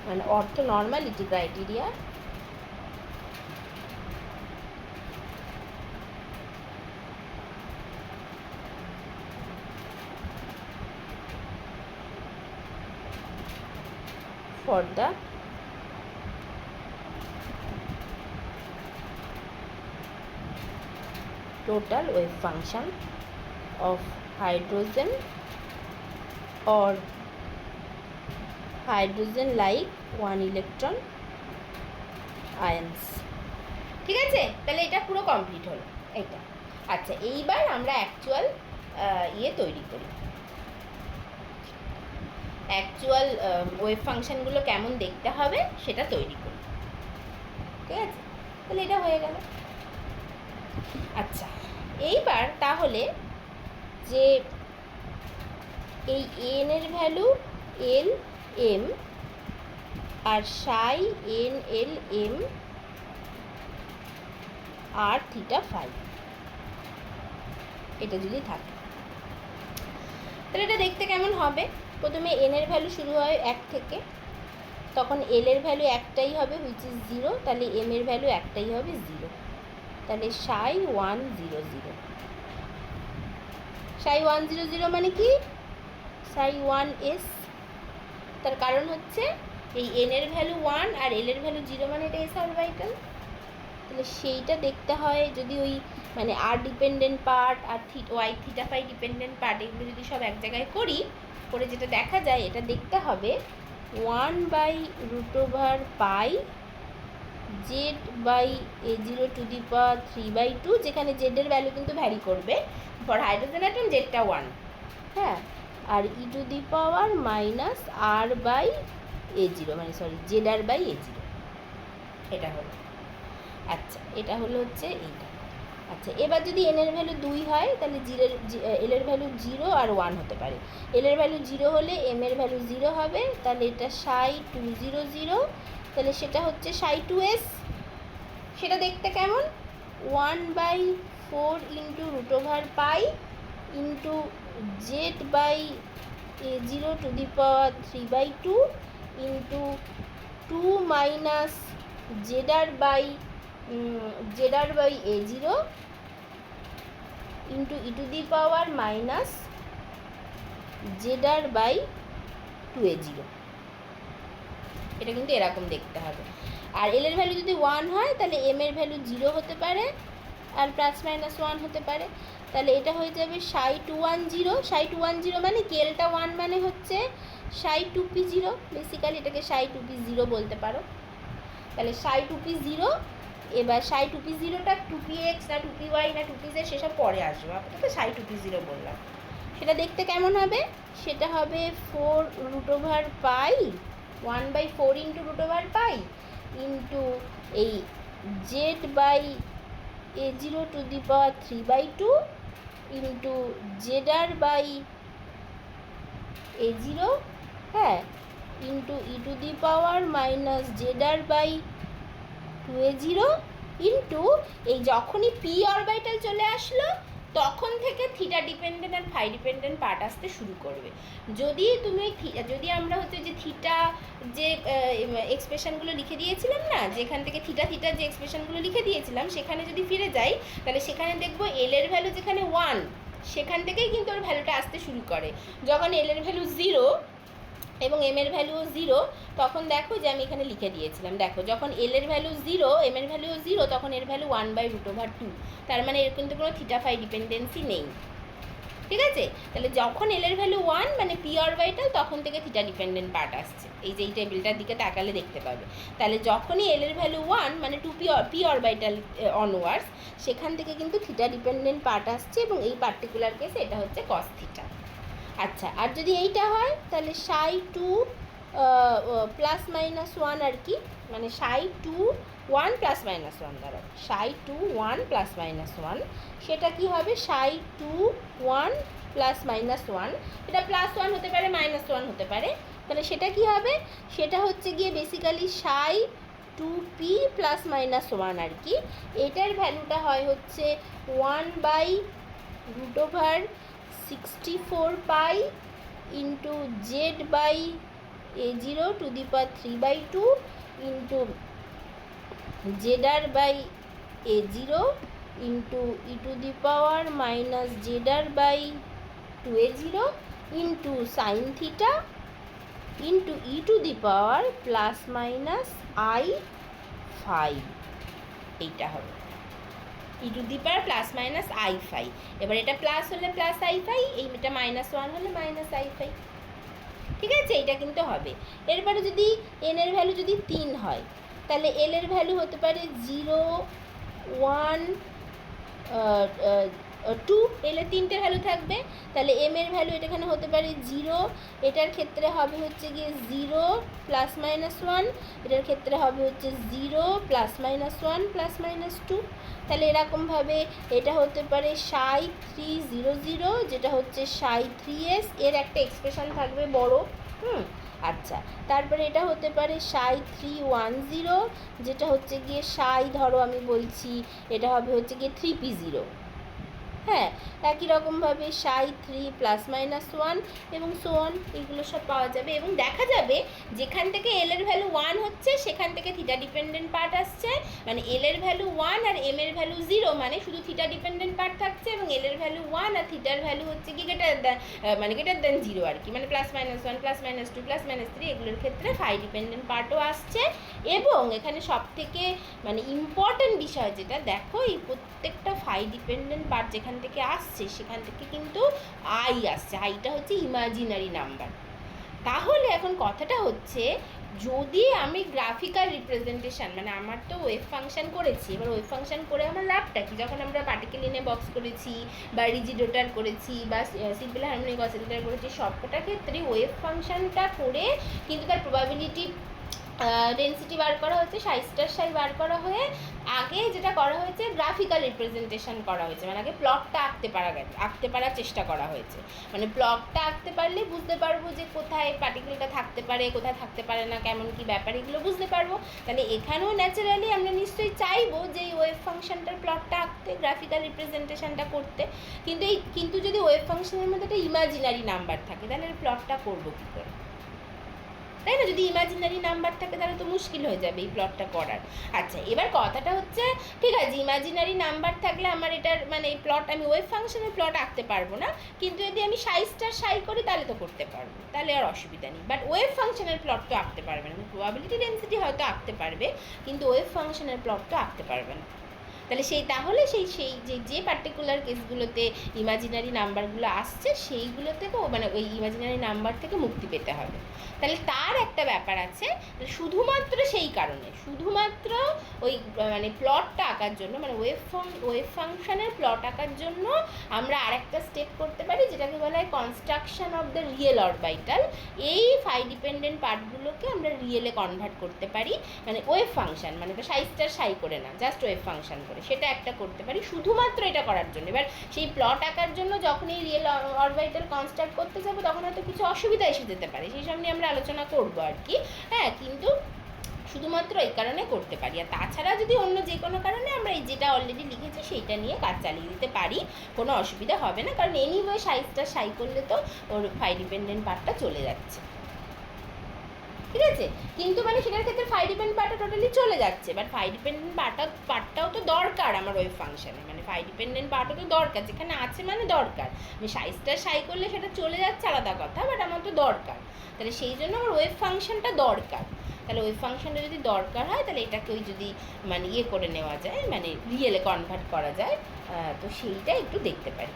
মানে অর্থ normality criteria. for the total wave function of hydrogen or hydrogen like 1 electron ions। ঠিক আছে, তাহলে এটা পুরো কমপ্লিট হলো এটা। আচ্ছা, এইবার আমরা অ্যাকচুয়াল তৈরি করি, অ্যাকচুয়াল ওয়েভ ফাংশনগুলো কেমন দেখতে হবে সেটা তৈরি করি, ঠিক আছে? তাহলে এটা হয়ে গেল। আচ্ছা, এইবার তাহলে যে এই এন এর ভ্যালু এল এম আর সাই n l m r theta phi, এটা যদি থাকে তাহলে এটা দেখতে কেমন হবে? প্রথমে এন এর ভ্যালু শুরু হয় 1 থেকে, তখন এল এর ভ্যালু একটাই হবে হুইচ ইজ 0, তাহলে এম এর ভ্যালু একটাই হবে 0, তাহলে সাই 1 0 0। সাই 1 0 0 মানে কি? সাই 1 এস, তার কারণ হচ্ছে এই এন এর ভ্যালু 1 আর এল এর ভ্যালু 0, মানে এটা এস অরবিটাল। তাহলে সেইটা দেখতে হয় যদি ওই মানে আর ডিপেন্ডেন্ট পার্ট আর Y theta phi dependent part এগুলো যদি সব এক জায়গায় করি, করে যেটা দেখা যায় এটা দেখতে হবে 1/√পাই Z by a0 to the power 3/2, যেখানে জেডের ভ্যালু কিন্তু ভ্যারি করবে। ফর হাইড্রোজেন অ্যাটম জেডটা 1, হ্যাঁ, আর ই টু দি পাওয়ার -r/a0, মানে সরি zr/a0, এটা হলো। আচ্ছা, এটা হলো হচ্ছে এইটা। আচ্ছা, এবার যদি এন এর ভ্যালু 2 হয় তাহলে এল এর ভ্যালু 0 আর 1 হতে পারে। এল এর ভ্যালু 0 হলে এম এর ভ্যালু 0 হবে, তাহলে এটা ψ200, তাহলে সেটা হচ্ছে ψ2s। সেটা দেখতে কেমন? 1/4 √পাই into Z by a0 to the power 3/2 into 2 minus Z r by a0 into E to the power minus জেডার/2a0। এটা কিন্তু এরকম দেখতে হবে। আর এল এর ভ্যালু যদি 1 হয় তাহলে এম এর ভ্যালু 0 হতে পারে আর +-1 হতে পারে। তাহলে এটা হয়ে যাবে ψ210। ψ210 মানে কি, এলটা 1 মানে হচ্ছে ψ2p0, বেসিক্যালি এটাকে ψ2p0 বলতে পারো। তাহলে ψ2p0, এবার ψ2p0টা 2px না 2py না 2pz সেসব পরে আসবে, আপাতত ψ2p0 বললাম। সেটা দেখতে কেমন হবে? সেটা হবে 4√পাই 1/4 √পাই ইন্টু এই z by a0 to the power 3/2 into zr/a0, হ্যাঁ, into E to the power minus zr/2a0 into এই যখনই পি অরবিটাল চলে আসলো তখন থেকে থিটা ডিপেন্ডেন্ট আর ফাই ডিপেন্ডেন্ট পার্ট আসতে শুরু করবে। যদি আমরা হচ্ছে যে থিটা যে এক্সপ্রেশনগুলো লিখে দিয়েছিলাম না, যেখান থেকে থিটা যে এক্সপ্রেশনগুলো লিখে দিয়েছিলাম সেখানে যদি ফিরে যাই তাহলে সেখানে দেখবো এল এর ভ্যালু যেখানে 1 সেখান থেকেই কিন্তু ওর ভ্যালুটা আসতে শুরু করে। যখন এল এর ভ্যালু 0 এবং এম এর ভ্যালুও 0, তখন দেখো যে আমি এখানে লিখে দিয়েছিলাম, দেখো যখন এল এর ভ্যালু 0 এম এর ভ্যালুও 0 তখন এর ভ্যালু 1/√2। তার মানে এর কিন্তু কোনো থিটা ফাই ডিপেন্ডেন্সি নেই, ঠিক আছে? তাহলে যখন এল এর ভ্যালু 1 মানে পি অরবিটাল, তখন থেকে থিটা ডিপেন্ডেন্ট পার্ট আসছে। এই যে এই টেবিলটার দিকে তাকালে দেখতে পাবে। তাহলে যখনই এল এর ভ্যালু 1 মানে 2 পি অরবিটাল অনওয়ার্ডস, সেখান থেকে কিন্তু থিটা ডিপেন্ডেন্ট পার্ট আসছে এবং এই পার্টিকুলার কেসে এটা হচ্ছে কস থিটা। আচ্ছা, আর যদি এইটা হয় তাহলে ψ2 +-1 আর কি, মানে ψ2 1 +-1 দ্বারা ψ2 1 +-1, সেটা কি হবে ψ2 1 +-1, এটা +1 হতে পারে -1 হতে পারে। তাহলে সেটা কি হবে? সেটা হচ্ছে গিয়ে বেসিক্যালি ψ2p +-1 আর কি। এটার ভ্যালুটা হয় হচ্ছে 1/√64 pi into Z by a0 to the power 3/2 into zr/a0 into E to the power minus zr/2a0 into sine theta into E to the power +-i5, এইটা হবে ই টু দি পাওয়ার +-i5। এবার এটা plus হলে +i5, এইটা -1 হলে -i5, ঠিক আছে? এইটা কিন্তু হবে। এরপরে যদি এন এর ভ্যালু যদি 3 হয় তাহলে এল এর ভ্যালু হতে পারে 0 1 2, এলে 3টে ভ্যালু থাকবে। তাহলে এম এর ভ্যালু এখানে হতে পারে 0, এটার ক্ষেত্রে হবে হচ্ছে গিয়ে 0 +-1, এটার ক্ষেত্রে হবে হচ্ছে 0 +-1 +-2। তাহলে এরকমভাবে এটা হতে পারে ψ300, যেটা হচ্ছে ψ3s, এর একটা এক্সপ্রেশন থাকবে বড়। আচ্ছা, তারপরে এটা হতে পারে ψ310, যেটা হচ্ছে গিয়ে ধরো আমি বলছি এটা হবে হচ্ছে গিয়ে 3p0, হ্যাঁ, একই রকমভাবে সাই 3 ±1 এবং সো অন, এইগুলো সব পাওয়া যাবে। এবং দেখা যাবে যেখান থেকে এল এর ভ্যালু 1 হচ্ছে সেখান থেকে থিটা ডিপেন্ডেন্ট পার্ট আসছে, মানে এল এর ভ্যালু 1 আর এম এর ভ্যালু 0, মানে শুধু থিটা ডিপেন্ডেন্ট পার্ট থাকছে, এবং এল এর ভ্যালু 1 আর থিটার ভ্যালু হচ্ছে কি গ্রেটার দেন 0 আর কি, মানে ±1 ±2 ±3, এগুলোর ক্ষেত্রে ফাই ডিপেন্ডেন্ট পার্টও আসছে। এবং এখানে সব থেকে মানে ইম্পর্টেন্ট বিষয় যেটা, দেখো এই প্রত্যেকটা ফাই ডিপেন্ডেন্ট পার্ট যেখান থেকে আসছে সেখান থেকে কিন্তু আই আসছে, আইটা হচ্ছে ইমাজিনারি নাম্বার। তাহলে এখন কথাটা হচ্ছে, যদি আমি গ্রাফিক্যাল রিপ্রেজেন্টেশন, মানে আমার তো ওয়েভ ফাংশন করেছি, এবার ওয়েভ ফাংশন করে আমার লাভটা কি, যখন আমরা পার্টিকেল ইন এ বক্স করেছি বা রিজিডোটার করেছি বা সিম্পল হারমোনিক অসিলেটর করেছি, সবকটা ক্ষেত্রে ওয়েভ ফাংশনটা করে কিন্তু তার প্রবাবিলিটি ডেন্সিটি বার করা হচ্ছে, সাই বার করা হয়ে আগে যেটা করা হয়েছে গ্রাফিক্যাল রিপ্রেজেন্টেশন করা হয়েছে, মানে আগে প্লটটা আঁকতে পারার চেষ্টা করা হয়েছে, মানে প্লটটা আঁকতে পারলে বুঝতে পারবো যে কোথায় পার্টিকেলটা থাকতে পারে, কোথায় থাকতে পারে না, কেমন কি ব্যাপার, এগুলো বুঝতে পারবো। তাহলে এখানেও ন্যাচারালি আমরা নিশ্চয়ই চাইবো যে এই ওয়েভ ফাংশনটার প্লটটা আঁকতে, গ্রাফিক্যাল রিপ্রেজেন্টেশনটা করতে, কিন্তু যদি ওয়েভ ফাংশনের মধ্যে একটা ইমাজিনারি নাম্বার থাকে তাহলে প্লটটা করবো কী করে, তাই না? যদি ইমাজিনারি নাম্বার থাকে তাহলে তো মুশকিল হয়ে যাবে এই প্লটটা করার। আচ্ছা, এবার কথাটা হচ্ছে, ঠিক আছে ইমাজিনারি নাম্বার থাকলে আমার এটার মানে এই প্লট, আমি ওয়েভ ফাংশনের প্লট আঁকতে পারবো না, কিন্তু যদি আমি সাই করি তাহলে তো করতে পারবো, তাহলে আর অসুবিধা নেই। বাট ওয়েভ ফাংশনের প্লট তো আঁকতে পারবে না, প্রবাবিলিটি ডেন্সিটি হয়তো আঁকতে পারবে কিন্তু ওয়েভ ফাংশনের প্লট তো আঁকতে পারবে না। তাহলে সেই যে পার্টিকুলার কেসগুলোতে ইমাজিনারি নাম্বারগুলো আসছে সেইগুলো থেকেও মানে ওই ইমাজিনারি নাম্বার থেকে মুক্তি পেতে হবে। তাহলে তার একটা ব্যাপার আছে, শুধুমাত্র সেই কারণে, শুধুমাত্র ওই মানে প্লটটা আঁকার জন্য, মানে ওয়েভ ফাংশনের প্লট আঁকার জন্য আমরা আরেকটা স্টেপ করতে পারি যেটাকে বলা হয় construction of the real orbital. এই ফাই ডিপেন্ডেন্ট পার্টগুলোকে আমরা রিয়েলে কনভার্ট করতে পারি, মানে ওয়েভ ফাংশন, মানে সাই করে না, জাস্ট ওয়েভ ফাংশন করে, সেটা একটা করতে পারি শুধুমাত্র এটা করার জন্য। এবার সেই প্লট আঁকার জন্য যখন এই রিয়েল অরবিটাল কনস্ট্রাক্ট করতে যাবো তখন হয়তো কিছু অসুবিধা এসে যেতে পারে, সেই সব নিয়ে আমরা আলোচনা করবো আর কি। হ্যাঁ, কিন্তু শুধুমাত্র এই কারণে করতে পারি, আর তাছাড়া যদি অন্য যে কোনো কারণে আমরা এই যেটা অলরেডি লিখেছি সেইটা নিয়ে কাজ চালিয়ে দিতে পারি, কোনো অসুবিধা হবে না, কারণ এনিওয়ে সাই করলে তো ওর ফাই ডিপেন্ডেন্ট পার্টটা চলে যাচ্ছে, ঠিক আছে? কিন্তু মানে সেটার ক্ষেত্রে ফাই ডিপেন্ডেন্ট পার্টটা টোটালি চলে যাচ্ছে, বাট ফাই ডিপেন্ডেন্ট পার্টটাও তো দরকার আমার ওয়েভ ফাংশনে, মানে ফাই ডিপেন্ডেন্ট পার্টও তো দরকার, যেখানে আছে মানে দরকার। আমি সাই করলে সেটা চলে যাচ্ছে আলাদা কথা, বাট আমার তো দরকার, তাহলে সেই জন্য আমার ওয়েভ ফাংশনটা দরকার। তাহলে ওয়েভ ফাংশনটা যদি দরকার হয় তাহলে এটাকে ওই যদি মানে ইয়ে করে নেওয়া যায়, মানে রিয়েলে কনভার্ট করা যায়, তো সেইটা একটু দেখতে পারি।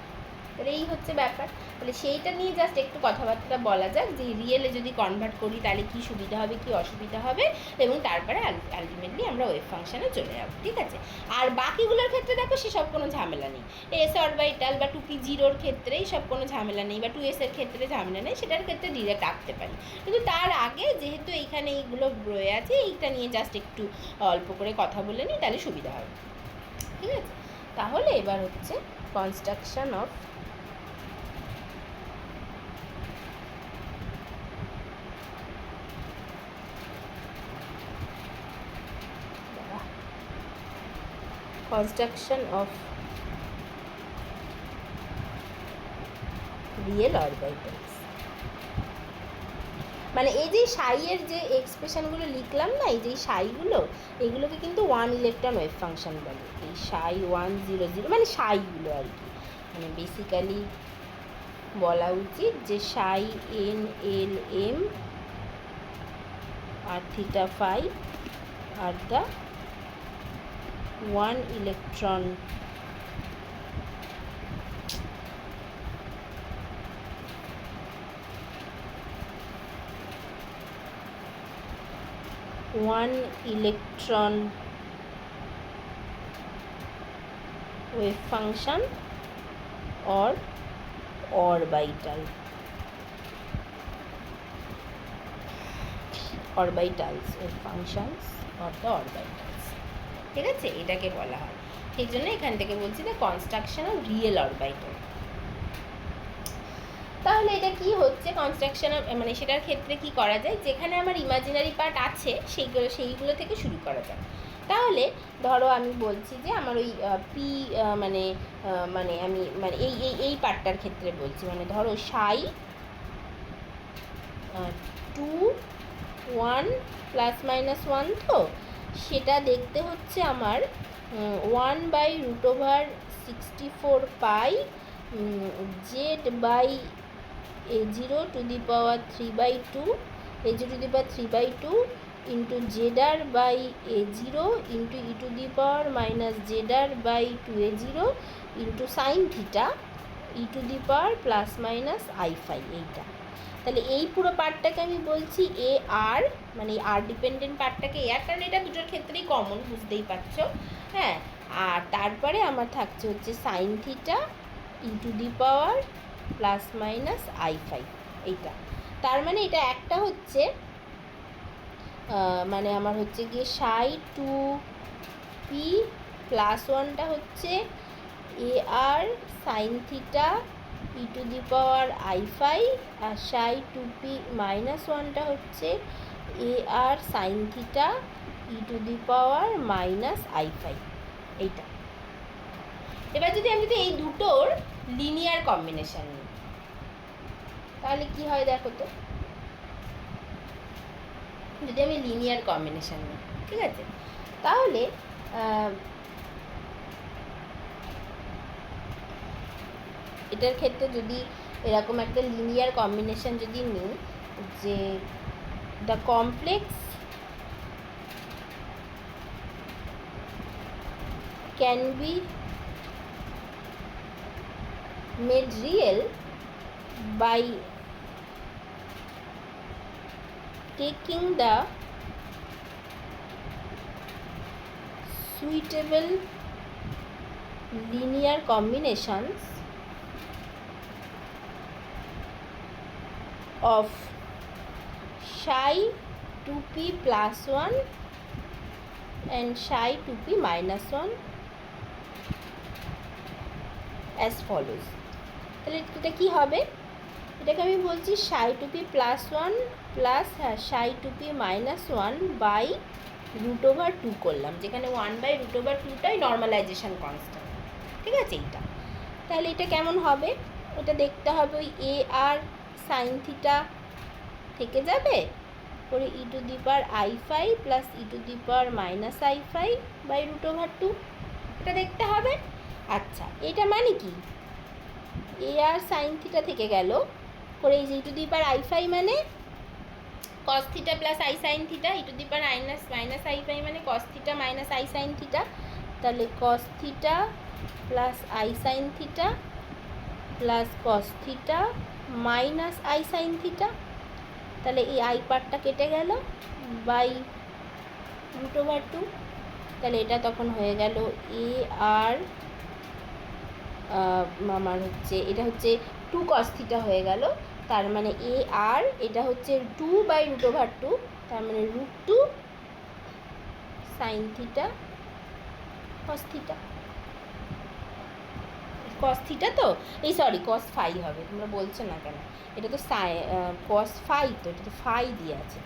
তাহলে এই হচ্ছে ব্যাপার। তাহলে সেইটা নিয়ে জাস্ট একটু কথাবার্তা বলা যাক যে রিয়েলে যদি কনভার্ট করি তাহলে কী সুবিধা হবে, কী অসুবিধা হবে, এবং তারপরে আলটিমেটলি আমরা ওয়েভ ফাংশনে চলে যাব, ঠিক আছে? আর বাকিগুলোর ক্ষেত্রে দেখো সেসব কোনো ঝামেলা নেই, এস অরবিটাল বা 2p0 ক্ষেত্রে এইসব কোনো ঝামেলা নেই, বা 2s এর ক্ষেত্রে ঝামেলা নেই, সেটার ক্ষেত্রে ডিরেক্ট আঁকতে পারি। কিন্তু তার আগে যেহেতু এইখানে এইগুলো রয়ে আছে, এইটা নিয়ে জাস্ট একটু অল্প করে কথা বলে নিই, তাহলে সুবিধা হবে, ঠিক আছে? তাহলে এবার হচ্ছে কনস্ট্রাকশন অফ রিয়েল অরবিটালস। মানে এই যে সাইয়ের যে এক্সপ্রেশনগুলো লিখলাম না, এই যে সাইগুলো, এগুলোকে কিন্তু 1 ইলেকট্রন ওয়েভ ফাংশন বলে, এই সাই 1 0 0 মানে সাইগুলো আর কি, মানে বেসিক্যালি বলা উচিত যে psi n l m r theta phi are the 1 electron wave function or orbital, orbitals, wave functions or the orbitals, ঠিক আছে? এটাকে বলা হয়, সেই জন্য এখান থেকে বলছি যে কনস্ট্রাকশন অফ রিয়েল অরবিটাল। তাহলে এটা কি হচ্ছে কনস্ট্রাকশন, মানে সেটার ক্ষেত্রে কি করা যায়, যেখানে আমার ইমাজিনারি পার্ট আছে সেইগুলো থেকে শুরু করা যায়। তাহলে ধরো আমি বলছি যে আমার ওই পি মানে মানে আমি মানে এই পার্টটার ক্ষেত্রে বলছি, মানে ধরো সাই 2 1 ±1, তো সেটা দেখতে হচ্ছে আমার 1/√64 পাই z/a0^3/2 a0^3/2 into z/a0 into e⁻z/2a0 into sine theta e⁻±i5 এইটা। তাহলে এই পুরো পার্টটাকে আমি বলছি এ আর, মানে আর ডিপেন্ডেন্ট পার্টটাকে এ আর, কারণ এটা দুটোর ক্ষেত্রেই কমন, বুঝতেই পারছো। হ্যাঁ, আর তারপরে আমার থাকছে হচ্ছে সাইন থিটা e⁻±i5 এইটা। তার মানে এটা একটা হচ্ছে মানে আমার হচ্ছে গিয়ে সাই 2p+1টা হচ্ছে এ আর সাইন থিটা e⁻i5, আর সাই 2p-1টা হচ্ছে এ আর সাইন থিটা e⁻−i5 এইটা। এবার যদি আমি এই দুটোর লিনিয়ার কম্বিনেশন নিই তাহলে কি হয় দেখো তো। যদি আমি লিনিয়ার কম্বিনেশন নিই, ঠিক আছে, তাহলে এটার ক্ষেত্রে যদি এরকম একটা লিনিয়ার কম্বিনেশন যদি নিই যে the complex can be made real by taking the suitable linear combinations of psi 2p+1 and psi 2p-1 as follows। তাহলে এটা কি হবে, এটাকে আমি বলছি psi 2p+1 plus psi 2p-1 by √2 করলাম, যেখানে 1/√2টাই নর্মালাইজেশন কনস্ট্যান্ট, ঠিক আছে এইটা। তাহলে এটা কেমন হবে, ওটা দেখতে হবে ওই এ আর সাইন থিটা থেকে যাবে করে e⁻i5 প্লাস e⁻−i5/√2, এটা দেখতে হবে। আচ্ছা, এটা মানে কি, এ আর সাইন থিটা থেকে গেল করে এই যে e⁻i5 মানে cos theta plus i sine theta, e⁻−i5 মানে cos theta minus i sine theta, তাহলে cos theta plus i sine theta plus cos theta minus i sine theta. তাহলে এই আই পার্টটা কেটে গেল বাই √2, তাহলে এটা তখন হয়ে গেল এ আর আমার হচ্ছে এটা হচ্ছে 2 cos থিটা হয়ে গেল, তার মানে এ আর এটা হচ্ছে 2/√2, তার মানে √2 sine theta cos theta. cos theta তো এই সরি cos ফাই হবে, তোমরা বলছো না কেন, এটা তো cos ফাই, তো এটা তো ফাই দিয়ে আছে,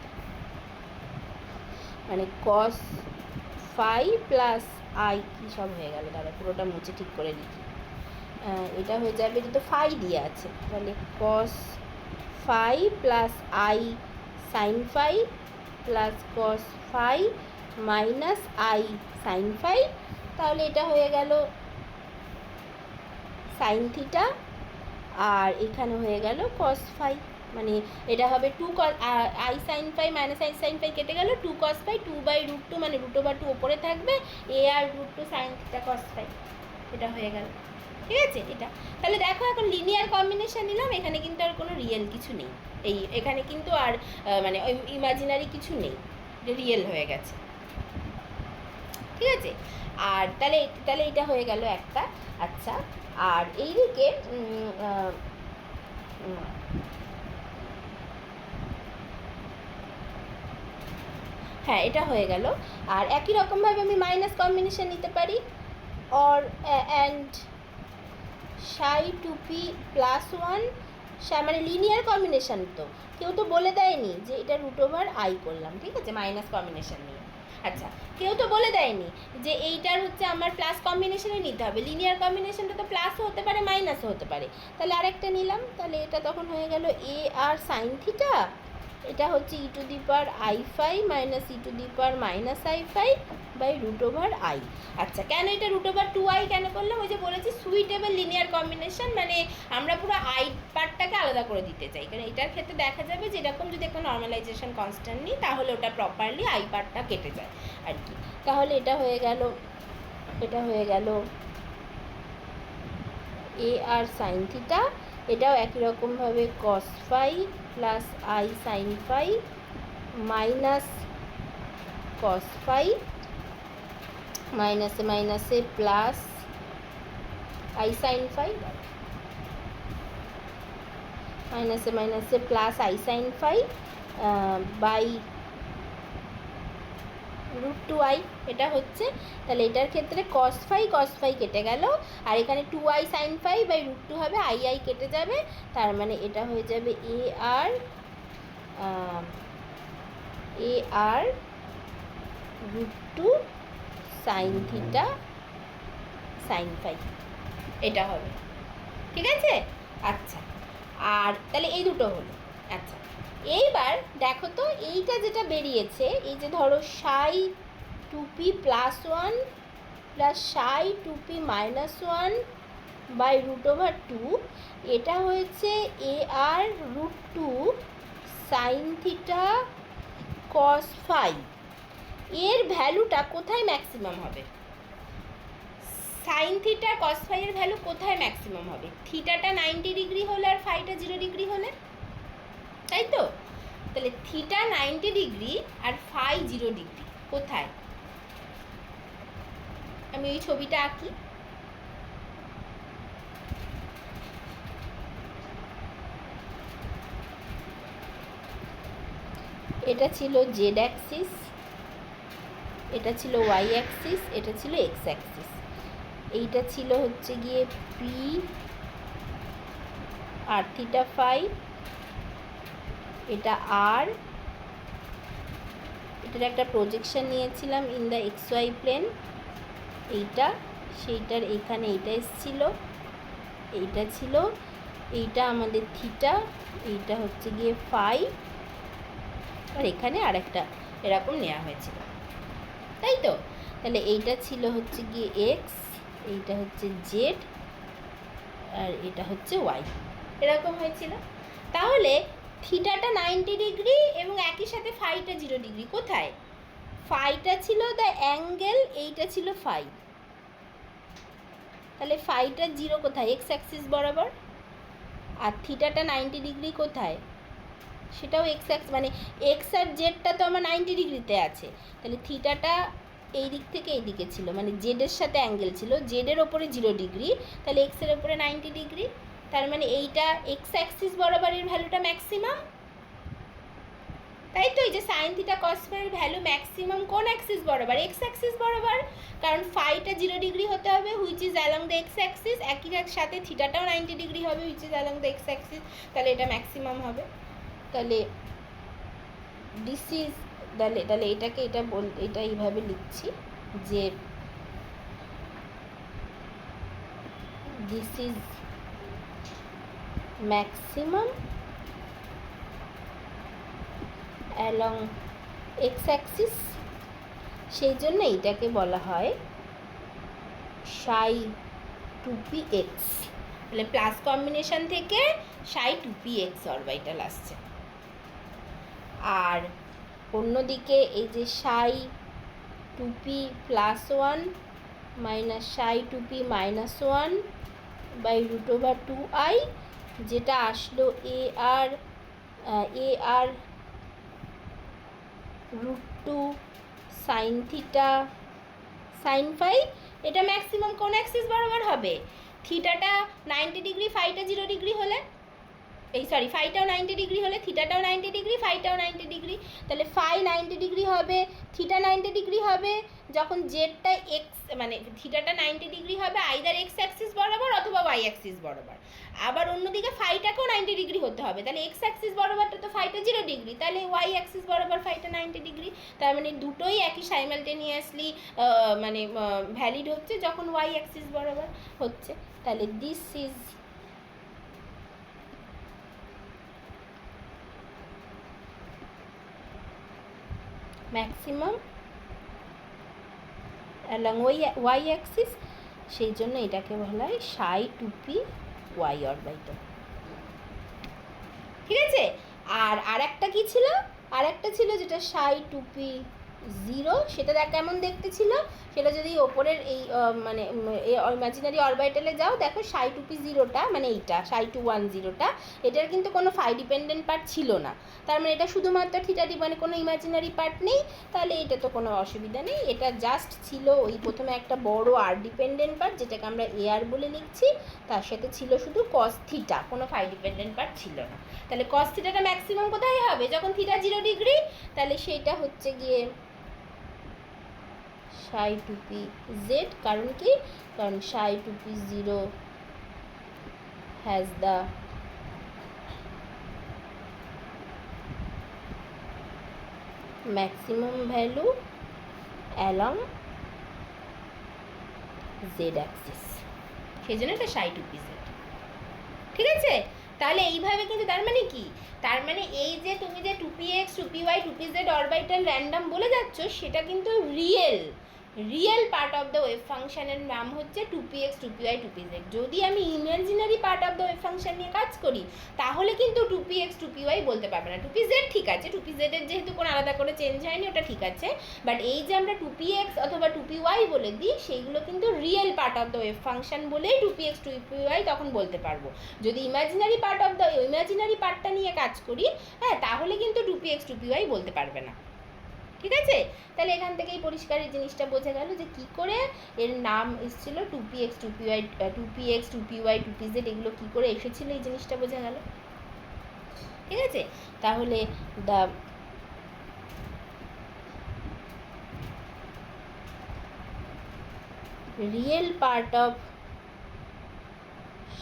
মানে cos ফাই প্লাস আই কি সব হয়ে গেল, দাঁড়া পুরোটা মুছে ঠিক করে লিখি। এটা হয়ে যাবে, এটা তো ফাই দিয়ে আছে, তাহলে cos phi plus i sine phi plus cos phi minus i sine phi, তাহলে এটা হয়ে গেল সাইন থিটা, আর এখানে হয়ে গেল cos ফাই, মানে এটা হবে 2 cos i sine phi minus i sine phi কেটে গেল, 2 cos ফাই 2/√2 মানে √2 ওপরে থাকবে, এ আর √2 সাইন থিটা cos ফাই, এটা হয়ে গেল, ঠিক আছে এটা। তাহলে দেখো এখন লিনিয়ার কম্বিনেশন নিলাম, এখানে কিন্তু আর কোনো রিয়েল কিছু নেই, এখানে কিন্তু আর মানে ইমাজিনারি কিছু নেই, রিয়েল হয়ে গেছে, ঠিক আছে। আর তাহলে এটা হয়ে গেল একটা। আচ্ছা, আর এইদিকে হ্যাঁ এটা হয়ে গেল। আর একই রকমভাবে আমি মাইনাস কম্বিনেশন নিতে পারি, অর অ্যান্ড psi 2p+1 মানে লিনিয়ার কম্বিনেশন, তো কেউ তো বলে দেয়নি যে এটা √i করলাম, ঠিক আছে, মাইনাস কম্বিনেশন নিয়ে। আচ্ছা, কেউ তো বলে দেয়নি যে এইটার হচ্ছে আমার প্লাস কম্বিনেশনে নিতে হবে, লিনিয়ার কম্বিনেশনটা তো প্লাসও হতে পারে মাইনাসও হতে পারে। তাহলে আরেকটা নিলাম, তাহলে এটা তখন হয়ে গেল এ আর সাইন থিটা, এটা হচ্ছে e to the power i5 minus e to the power minus i5 by root over i. আচ্ছা, কেন এটা রুট ওভার 2i কেন করলাম? ওই যে বলেছি সুইটেবল লিনিয়ার কম্বিনেশন, মানে আমরা পুরো আই পার্টটাকে আলাদা করে দিতে চাই, কারণ এটার ক্ষেত্রে দেখা যাবে যে এরকম যদি একটা নর্মালাইজেশন কনস্ট্যান্ট নিই তাহলে ওটা প্রপারলি আই পার্টটা কেটে যায় আর কি। তাহলে এটা হয়ে গেল এ আর সাইন থিটা, এটাও একই রকমভাবে cos phi plus i sine phi minus cos phi, মাইনাসে মাইনাসে প্লাস আই সাইন ফাই, মাইনাসে মাইনাসে plus i sine phi by root 2i। এটা হচ্ছে, তাহলে এটার ক্ষেত্রে কস ফাই কেটে গেল, আর এখানে 2i sign phi by root 2 হবে, আই কেটে যাবে, তার মানে এটা হয়ে যাবে a r root 2 sine theta sine phi, এটা হবে। ঠিক আছে? আচ্ছা, আর তাহলে এই দুটো হলো। আচ্ছা, এইবার দেখো তো এইটা যেটা বেরিয়েছে, এই যে ধরো সাই 2p plus 1 plus Sai 2p minus 1 by root over 2, এটা হয়েছে a r root 2 sine theta cos phi. এর ভ্যালুটা কোথায় ম্যাক্সিমাম হবে? সাইন থিটা কস ফাইয়ের ভ্যালু কোথায় ম্যাক্সিমাম হবে? থিটাটা 90 ডিগ্রি হলে আর ফাইটা 0 ডিগ্রি হলে, তাই তো? তাহলে থিটা 90 ডিগ্রি আর ফাই 0 ডিগ্রি কোথায়? আমি ওই ছবিটা আঁকি। এটা ছিল জেড অ্যাক্সিস, এটা ছিল ওয়াই অ্যাক্সিস, এটা ছিল এক্স অ্যাক্সিস, এইটা ছিল হচ্ছে গিয়ে পি আর থিটা ফাই, এটা আর, এটার একটা প্রজেকশন নিয়েছিলাম in the x y plane, এইটা সেইটার এখানে এইটা এসছিল, এইটা ছিল, এইটা আমাদের থিটা, এইটা হচ্ছে গিয়ে ফাই, আর এখানে আরেকটা এরকম নেওয়া হয়েছিল, তাই তো? তাহলে এইটা ছিল হচ্ছে গিয়ে এক্স, এইটা হচ্ছে জেড, আর এটা হচ্ছে ওয়াই, এরকম হয়েছিল। তাহলে থিটাটা 90 ডিগ্রি এবং একই সাথে ফাইটা 0 ডিগ্রি কোথায়? ফাইটা ছিল দ্য অ্যাঙ্গেল, এইটা ছিল ফাই, তাহলে ফাইটা 0 কোথায়? এক্স অ্যাক্সিস বরাবর। আর থিটাটা 90 ডিগ্রি কোথায়? সেটাও এক্স অ্যাক্সিস, মানে এক্স আর জেডটা তো আমার 90 ডিগ্রিতে আছে, তাহলে থিটাটা এই দিক থেকে এই দিকে ছিল, মানে জেডের সাথে অ্যাঙ্গেল ছিল, জেডের ওপরে 0 ডিগ্রি, তাহলে এক্সের ওপরে 90 ডিগ্রি, তার মানে এইটা এক্স অ্যাক্সিস বরাবর এর ভ্যালুটা ম্যাক্সিমাম, তাই তো? এই যে সাইন থিটা কস ফাইয়ের ভ্যালু ম্যাক্সিমাম কোন অ্যাক্সিস বরাবর? এক্স অ্যাক্সিস বরাবর, কারণ ফাইটা 0 ডিগ্রি হতে হবে which is along the x axis, একই সাথে থিটাটাও 90 ডিগ্রি হবে which is along the x axis, তাহলে এটা ম্যাক্সিমাম হবে। তাহলে দিস ইজ, তাহলে এটাকে এটা এইভাবে লিখছি যে this is maximum along x Axis, সেই জন্য এইটাকে বলা হয় সাই 2p এক্স, তাহলে প্লাস কম্বিনেশন থেকে সাই 2p এক্স অরবিটাল আসছে। আর অন্যদিকে এই যে সাই 2p plus 1 minus Sai 2p minus 1 by root over 2i, যেটা আসলো a r root 2 sine theta sine phi, এটা ম্যাক্সিমাম কোন অ্যাক্সিস বরাবর হবে? থিটাটা 90 ডিগ্রি ফাইটা 0 ডিগ্রি হলে, এই সরি ফাইটাও 90 ডিগ্রি হলে থিটাটাও 90 ডিগ্রি, ফাইটাও 90 ডিগ্রি। তাহলে ফাই 90 ডিগ্রি হবে, থিটা 90 ডিগ্রি হবে যখন জেডটা এক্স মানে থিটাটা 90 ডিগ্রি হবে আইদার এক্স অ্যাক্সিস বরাবর অথবা ওয়াই অ্যাক্সিস বরাবর। আবার অন্যদিকে ফাইটাকেও 90 ডিগ্রি হতে হবে, তাহলে এক্স অ্যাক্সিস বরাবরটা তো ফাইটা 0 ডিগ্রি, তাহলে ওয়াই অ্যাক্সিস বরাবর ফাইটা 90 ডিগ্রি। তার মানে দুটোই একই সাইমালটেনিয়াসলি মানে ভ্যালিড হচ্ছে যখন ওয়াই অ্যাক্সিস বরাবর হচ্ছে। তাহলে this is maximum along y axis, সেই জন্য এটাকে বলা হয় সাই 2p ওয়াই অরবিটাল। ঠিক আছে। আর একটা কী ছিল, আর একটা ছিল যেটা সাই 2p 0, সেটা কেমন দেখতে ছিল, সেটা যদি ওপরের এই মানে ইমাজিনারি অরবিটালে যাও দেখো সাই 2p 0টা মানে এইটা সাই 210টা, এটার কিন্তু কোনো ফাই ডিপেন্ডেন্ট পার্ট ছিল না, তার মানে এটা শুধুমাত্র থিটা মানে কোনো ইমাজিনারি পার্ট নেই, তাহলে এটা তো কোনো অসুবিধা নেই। এটা জাস্ট ছিল ওই প্রথমে একটা বড় আর ডিপেন্ডেন্ট পার্ট যেটাকে আমরা এআর বলে লিখছি, তার সাথে ছিল শুধু কস থিটা, কোনো ফাই ডিপেন্ডেন্ট পার্ট ছিল না। তাহলে কস থিটাটা ম্যাক্সিমাম কোথায় হবে, যখন থিটা 0 ডিগ্রি, তাহলে সেইটা হচ্ছে গিয়ে সাই 2p z। কারণ কি, কারণ সাই 2p 0 has the maximum value along Z Axis, সেই জন্য এটা সাই 2p z। ঠিক আছে। তাহলে এইভাবে কিন্তু তার মানে কি, তার মানে এই যে তুমি যে 2px 2py 2pz orbital random বলে যাচ্ছ, সেটা কিন্তু real part of the wave ফাংশনের নাম হচ্ছে 2px 2py 2pz। যদি আমি imaginary part of the wave function নিয়ে কাজ করি তাহলে কিন্তু 2px 2py বলতে পারবে না। 2pz ঠিক আছে, 2pz এর যেহেতু কোনো আলাদা করে চেঞ্জ হয়নি ওটা ঠিক আছে, বাট এই যে আমরা 2px অথবা 2py বলে দিই সেইগুলো কিন্তু real part of the wave function বলেই 2px 2py তখন বলতে পারবো। যদি ইমাজিনারি পার্টটা নিয়ে কাজ করি, হ্যাঁ, তাহলে কিন্তু 2px 2py বলতে পারবে না। ঠিক আছে। তাহলে এখান থেকেই পরিষ্কার এই জিনিসটা বোঝা গেল যে কী করে এর নাম এসেছিল 2px 2py 2pz, এগুলো কী করে এসেছিলো এই জিনিসটা বোঝা গেল। ঠিক আছে। তাহলে the real part of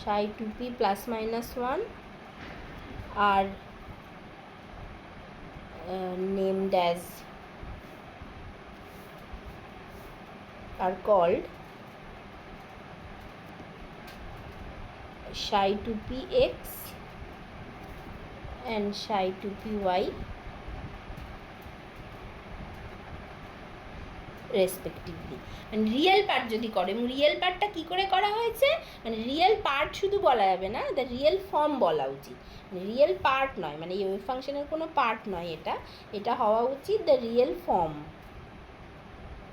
Sai 2p ±1 are named as are called psi 2px and psi 2py respectively. মানে রিয়েল পার্ট যদি করে, এবং রিয়েল পার্টটা কী করে করা হয়েছে, মানে রিয়েল পার্ট শুধু বলা যাবে না, দ্য রিয়েল ফর্ম বলা উচিত, মানে রিয়েল পার্ট নয়, মানে এই ওয়েভ ফাংশনের কোনো পার্ট নয়, এটা হওয়া উচিত দ্য রিয়েল ফর্ম।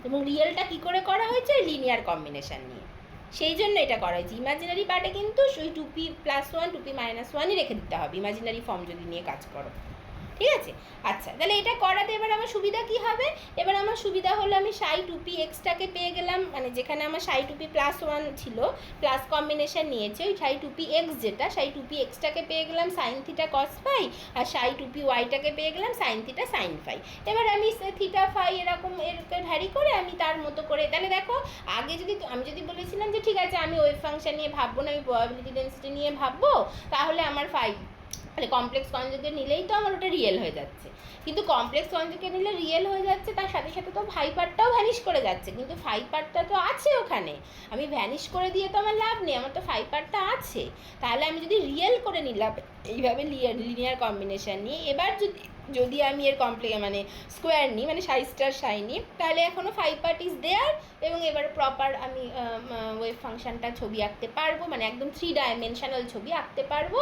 এবং রিয়েলটা কী করে করা হয়েছে, লিনিয়ার কম্বিনেশান নিয়ে, সেই জন্য এটা করা হয়েছে। ইমাজিনারি পার্টে কিন্তু ওই 2p +1 2p -1ই রেখে দিতে হবে ইমাজিনারি ফর্ম যদি নিয়ে কাজ করো। ঠিক আছে। আচ্ছা, তাহলে এটা করাতে এবার আমার সুবিধা কি হবে, এবার আমার সুবিধা হলো আমি সাই 2pxটাকে পেয়ে গেলাম, মানে যেখানে আমার সাই 2p +1 ছিল, প্লাস কম্বিনেশন নিয়েছে ওই সাই 2px, যেটা সাই 2pxটাকে পেয়ে গেলাম সাইন থিটা কস ফাই, আর সাই 2pyটাকে পেয়ে গেলাম সাইন থিটা সাইন ফাই। এবার আমি থিটা ফাই এরকম ভ্যারি করে আমি তার মতো করে, তাহলে দেখো আগে আমি যদি বলেছিলাম যে ঠিক আছে আমি ওয়েভ ফাংশন নিয়ে ভাববো না, আমি প্রবাবিলিটি ডেন্সিটি নিয়ে ভাববো, তাহলে আমার ফাই তাহলে কমপ্লেক্স কনজুগেট নিলেই তো আমার ওটা রিয়েল হয়ে যাচ্ছে, কিন্তু কমপ্লেক্স কনজুগেট নিলে রিয়েল হয়ে যাচ্ছে, তার সাথে সাথে তো ফাই পার্টটাও ভ্যানিশ করে যাচ্ছে, কিন্তু ফাই পার্টটা তো আছে ওখানে, আমি ভ্যানিশ করে দিয়ে তো আমার লাভ নেই, আমার তো ফাই পার্টটা আছে। তাহলে আমি যদি রিয়েল করে নিলাম এইভাবে লিনিয়ার কম্বিনেশান নিয়ে, এবার যদি আমি এর মানে স্কোয়ার নিই, মানে সাই স্টার সাই নিই, তাহলে এখনও ফাই পার্ট ইজ দেয়ার, এবং এবার প্রপার আমি ওয়েভ ফাংশানটা ছবি আঁকতে পারবো, মানে একদম 3 ডাইমেনশনাল ছবি আঁকতে পারবো,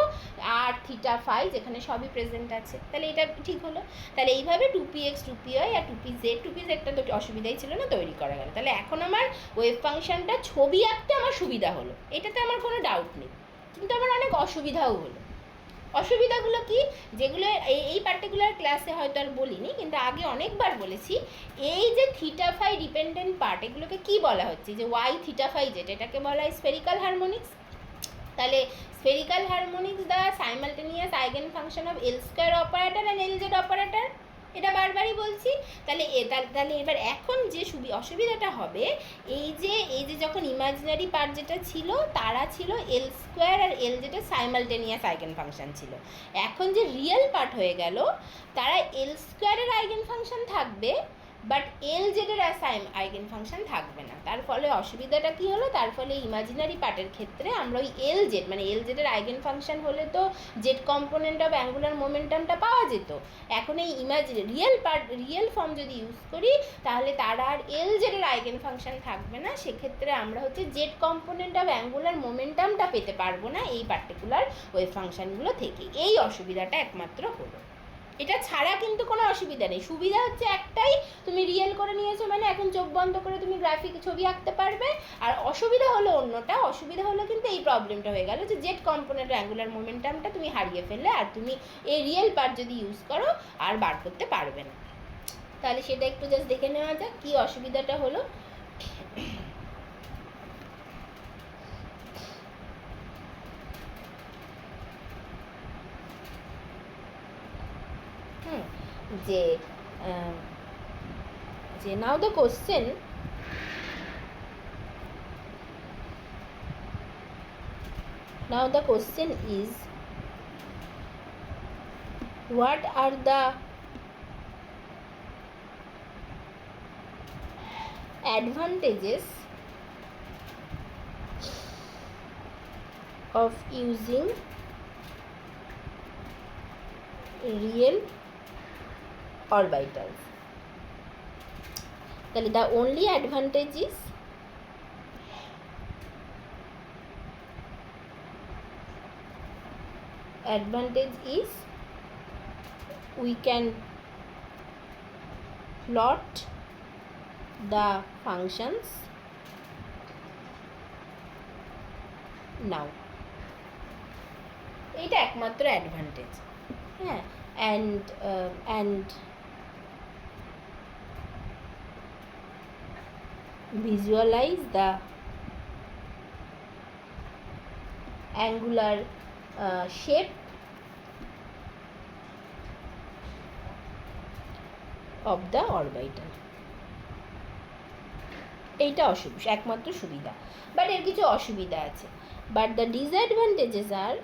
আর থিটা ফাই যেখানে সবই প্রেজেন্ট আছে। তাহলে এটা ঠিক হলো। তাহলে এইভাবে 2px 2py আর 2pzটা তো অসুবিধাই ছিল না, তৈরি করা গেল। তাহলে এখন আমার ওয়েভ ফাংশানটা ছবি আঁকতে আমার সুবিধা হলো, এটাতে আমার কোনো ডাউট নেই, কিন্তু আমার অনেক অসুবিধাও হলো। অসুবিধাগুলো কি, যেগুলো এই পার্টিকুলার ক্লাসে হয়তো আর বলিনি, কিন্তু আগে অনেকবার বলেছি, এই যে থিটা ফাই ডিপেন্ডেন্ট পার্ট, এগুলোকে কি বলা হচ্ছে, যে ওয়াই থিটা ফাই যেটা, এটাকে বলা হয় স্ফেরিক্যাল হারমোনিক্স। তাহলে spherical harmonics the simultaneous eigen function of L square operator and L Z operator, এটা বারবারই বলছি। তাহলে তাহলে এবার এখন যে অসুবিধাটা হবে, এই যে যখন ইমাজিনারি পার্ট যেটা ছিল তারা ছিল এল স্কোয়ার আর এল জেডের সাইমালটেনিয়াস আইগেন ফাংশন ছিল। এখন যে রিয়েল পার্ট হয়ে গেল, তারা এল স্কোয়ারের আইগেন ফাংশন থাকবে, বাট এল জেডের আইগেন ফাংশন থাকবে না। তার ফলে অসুবিধাটা কী হলো, তার ফলে ইমাজিনারি পার্টের ক্ষেত্রে আমরা ওই এল জেড মানে এল জেডের আইগেন ফাংশন হলে তো জেড কম্পোনেন্ট অফ অ্যাঙ্গুলার মোমেন্টামটা পাওয়া যেত। এখন এই রিয়েল ফর্ম যদি ইউজ করি, তাহলে তারা আর এল জেডের আইগেন ফাংশন থাকবে না, সেক্ষেত্রে আমরা হচ্ছে জেড কম্পোনেন্ট অফ অ্যাঙ্গুলার মোমেন্টামটা পেতে পারবো না এই পার্টিকুলার ওয়েভ ফাংশনগুলো থেকে। এই অসুবিধাটা একমাত্র হলো। এটা ছাড়া কিন্তু কোনো অসুবিধা নেই। সুবিধা হচ্ছে একটাই, তুমি রিয়েল করে নিয়েছো মানে এখন চোখ বন্ধ করে তুমি গ্রাফিক ছবি আঁকতে পারবে। আর অসুবিধা হলো অন্যটা, অসুবিধা হলো কিন্তু এই প্রবলেমটা হয়ে গেল যে জেড কম্পোনেন্ট অ্যাঙ্গুলার মোমেন্টামটা তুমি হারিয়ে ফেললে, আর তুমি এই রিয়েল পার্ট যদি ইউজ করো আর বার করতে পারবে না। তাহলে সেটা একটু জাস্ট দেখে নেওয়া যাক কী অসুবিধাটা হলো। যে now the question is, what are the advantages of using real orbitals? তাহলে the only advantage is we can plot the functions now. এটা একমাত্র অ্যাডভান্টেজ। হ্যাঁ, and visualize the angular shape of the orbital. এইটা একমাত্র সুবিধা, but এর কিছু অসুবিধা আছে। But the disadvantages are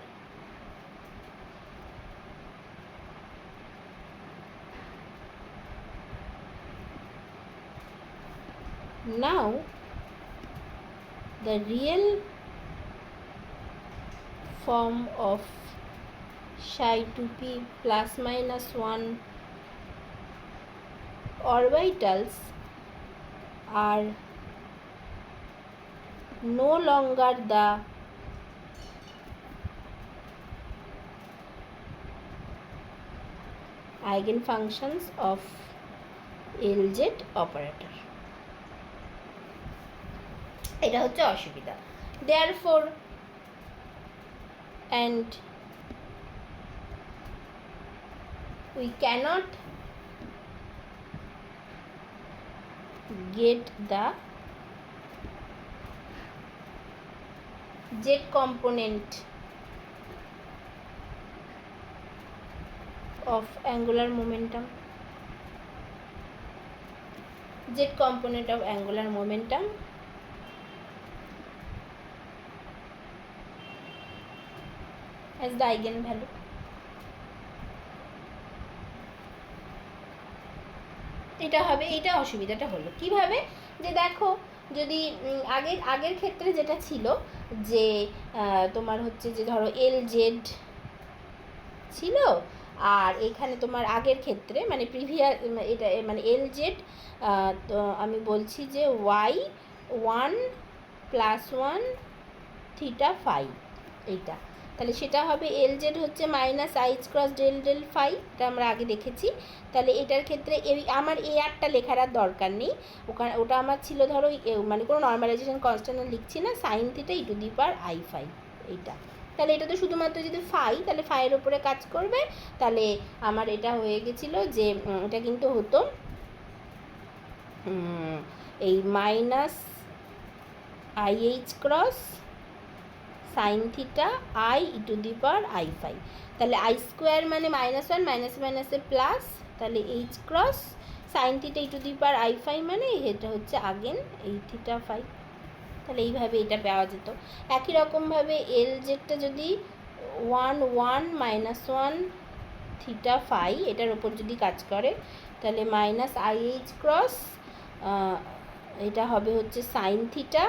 now the real form of psi 2p plus minus 1 orbitals are no longer the eigenfunctions of LZ operator. এটা হচ্ছে অসুবিধা। therefore and we cannot get the Z component of angular momentum. Z component of angular momentum as the eigenvalue. এটা হবে, এটা অসুবিধাটা হলো কিভাবে, যে দেখো যদি আগের ক্ষেত্রে যেটা ছিল যে তোমার হচ্ছে যে ধরো এল জেড ছিল, আর এখানে তোমার আগের ক্ষেত্রে মানে প্রিভিয়াস এটা মানে এল জেড, তো আমি বলছি যে y1 + 1 থিটা ফাই এইটা, তাহলে সেটা হবে এল জেড হচ্ছে -i × del ফাই, এটা আমরা আগে দেখেছি। তাহলে এটার ক্ষেত্রে আমার এই আরটা লেখার আর দরকার নেই, ওটা আমার ছিল ধরো মানে কোনো নর্মালাইজেশন কনস্ট্যান্ট লিখছি না, sin থিটা e⁻i ফাই এইটা। তাহলে এটা তো শুধুমাত্র যদি ফাই, তাহলে ফাইয়ের ওপরে কাজ করবে, তাহলে আমার এটা হয়ে গেছিলো যে এটা কিন্তু হতো এই -ih × sine theta i e to the power i phi. তাহলে আই স্কোয়ার মানে -1 মাইনাস মাইনাসে প্লাস, তাহলে h cross sine theta e to the power i phi মানে এটা হচ্ছে আগেন এই থিটা ফাই। তাহলে এইভাবে এটা পাওয়া যেত। একই রকমভাবে এল জেডটা যদি 1 মাইনাস 1 থিটা ফাই এটার ওপর যদি কাজ করে, তাহলে মাইনাস আই এইচ ক্রস এটা হবে হচ্ছে sine theta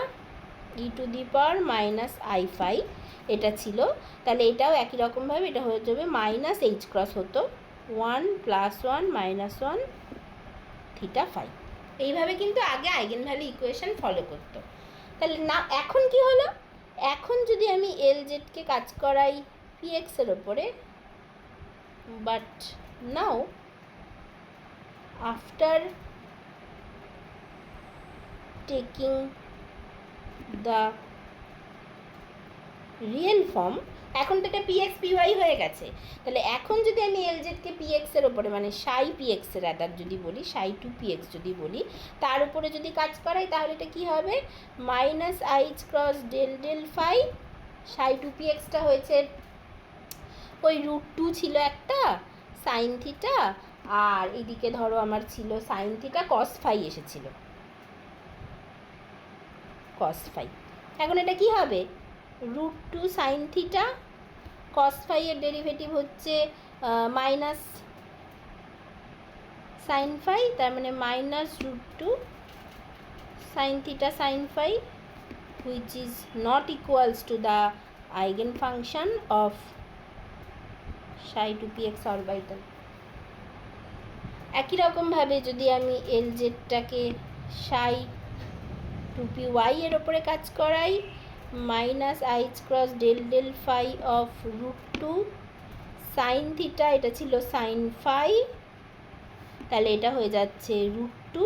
e to the power minus i phi এটা ছিল। তাহলে এটাও একই রকমভাবে এটা হয়ে যাবে মাইনাস এইচ ক্রস হতো 1 প্লাস 1 মাইনাস 1 থিটা ফাই। এইভাবে কিন্তু আগে আইগেন ভ্যালু ইকুয়েশন ফলো করতো। তাহলে না এখন কি হলো, এখন যদি আমি এল জেডকে কাজ করাই পিএক্সের ওপরে, but now after taking the real form, এখন তো এটা পিএক্স পিওয়াই হয়ে গেছে। তাহলে এখন যদি আমি এল জেডকে পিএক্সের ওপরে মানে সাই পিএক্সের আদার যদি বলি, সাই টু পিএক্স যদি বলি, তার উপরে যদি কাজ করাই, তাহলে এটা কী হবে minus h cross del del phi. সাই টু পিএক্সটা হয়েছে ওই √2 ছিল একটা সাইন থিটা, আর এদিকে ধরো আমার ছিল সাইন থিটা কস ফাই এসেছিল, কস ফাই। এখন এটা কি হবে √2 সাইন থিটা কস ফাই এর ডেরিভেটিভ হচ্ছে মাইনাস সাইন ফাই, তার মানে minus √2 sine theta sine phi which is not equals to the eigen function of psi two px orbital. একই রকমভাবে যদি আমি এল জেডটাকে সাই টু পি ওয়াই এর ওপরে কাজ করাই, minus h cross del del phi of √2 sine theta, এটা ছিল সাইন ফাই, তাহলে এটা হয়ে যাচ্ছে √2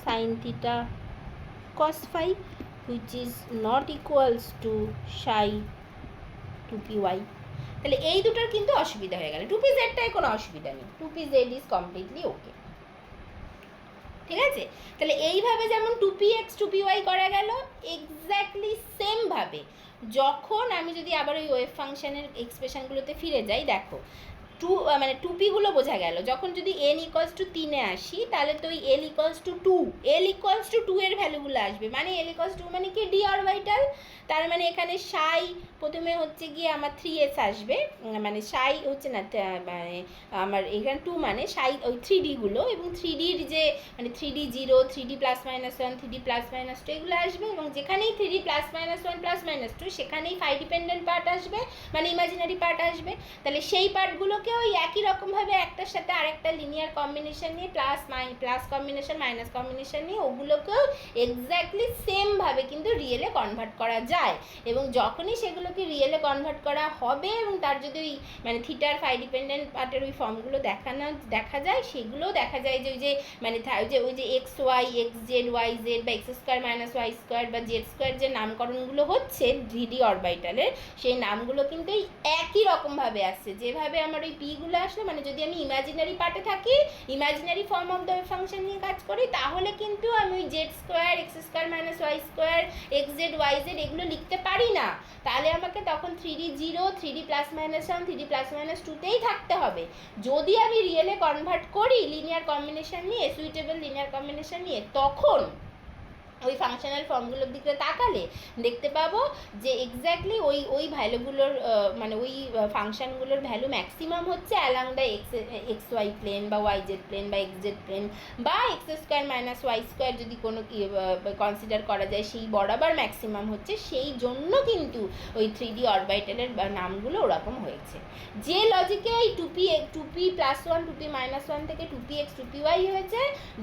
sine theta cos phi which is not equals to psi two p y. তাহলে এই দুটোর কিন্তু অসুবিধা হয়ে গেল, 2pz-টায় কোনো অসুবিধা নেই, 2pz ইজ কমপ্লিটলি ওকে। ঠিক আছে, তাহলে এইভাবে যেমন 2px 2py করা গেল, এক্স্যাক্টলি সেমভাবে যখন আমি যদি আবার ওই ওয়েভ ফাংশনের এক্সপ্রেশনগুলোতে ফিরে যাই, দেখো মানে 2p-গুলো বোঝা গেল। যখন যদি n = 3-এ আসি, তাহলে তো ওই l = 2, l = 2 এর ভ্যালুগুলো আসবে, মানে l = 2 মানে কি ডি অরবিটাল, তার মানে এখানে সাই প্রথমে হচ্ছে গিয়ে আমার 3s আসবে, মানে সাই হচ্ছে না মানে আমার এখানে 2 মানে সাই ওই 3D-গুলো, এবং 3Dর যে মানে 3D 0, 3D +-1, 3D +-2 এগুলো আসবে, এবং যেখানেই 3D +-1 +-2 সেখানেই ফাই ডিপেন্ডেন্ট পার্ট আসবে, মানে ইমাজিনারি পার্ট আসবে। তাহলে সেই পার্টগুলোকে ওই একই রকমভাবে একটার সাথে আরেকটা লিনিয়ার কম্বিনেশন নিয়ে প্লাস কম্বিনেশন মাইনাস কম্বিনেশন নিয়ে ওগুলোকেও এক্স্যাক্টলি সেমভাবে কিন্তু রিয়েলে কনভার্ট করা যায়। এবং যখনই সেগুলোকে রিয়েলে কনভার্ট করা হবে এবং তার যদি ওই মানে থিটার ফাই ডিপেন্ডেন্ট পার্টের ওই ফর্মগুলো দেখা যায়, সেগুলোও দেখা যায় যে ওই যে মানে ওই যে x y x z y z বা x² - y² বা z² যে নামকরণগুলো হচ্ছে 3D অরবিটালের, সেই নামগুলো কিন্তু এই একই রকমভাবে আসছে যেভাবে আমার ওই পিগুলো আসলো। মানে যদি আমি ইমাজিনারি পার্টে থাকি, imaginary form of the function নিয়ে কাজ করি, তাহলে কিন্তু আমি ওই z² x² - y² xz yz এগুলো লিখতে পারি না। তাহলে আমাকে তখন 3D 0, 3D +-1, 3D +-2তেই থাকতে হবে। যদি আমি রিয়েলে কনভার্ট করি লিনিয়ার কম্বিনেশন নিয়ে, সুইটেবল লিনিয়ার কম্বিনেশন নিয়ে, তখন ওই ফাংশনাল ফর্মগুলোর দিকে তাকালে দেখতে পাবো যে এক্স্যাক্টলি ওই ভ্যালুগুলোর মানে ওই ফাংশনগুলোর ভ্যালু ম্যাক্সিমাম হচ্ছে along the x y plane বা ওয়াই জেড প্লেন বা এক্স জেড প্লেন বা x² - y² যদি কোনো কনসিডার করা যায়, সেই বরাবর ম্যাক্সিমাম হচ্ছে। সেই জন্য কিন্তু ওই 3D অরবিটালের নামগুলো ওরকম হয়েছে। যে লজিকে এই 2p +1 2p -1 থেকে 2px 2py হয়েছে,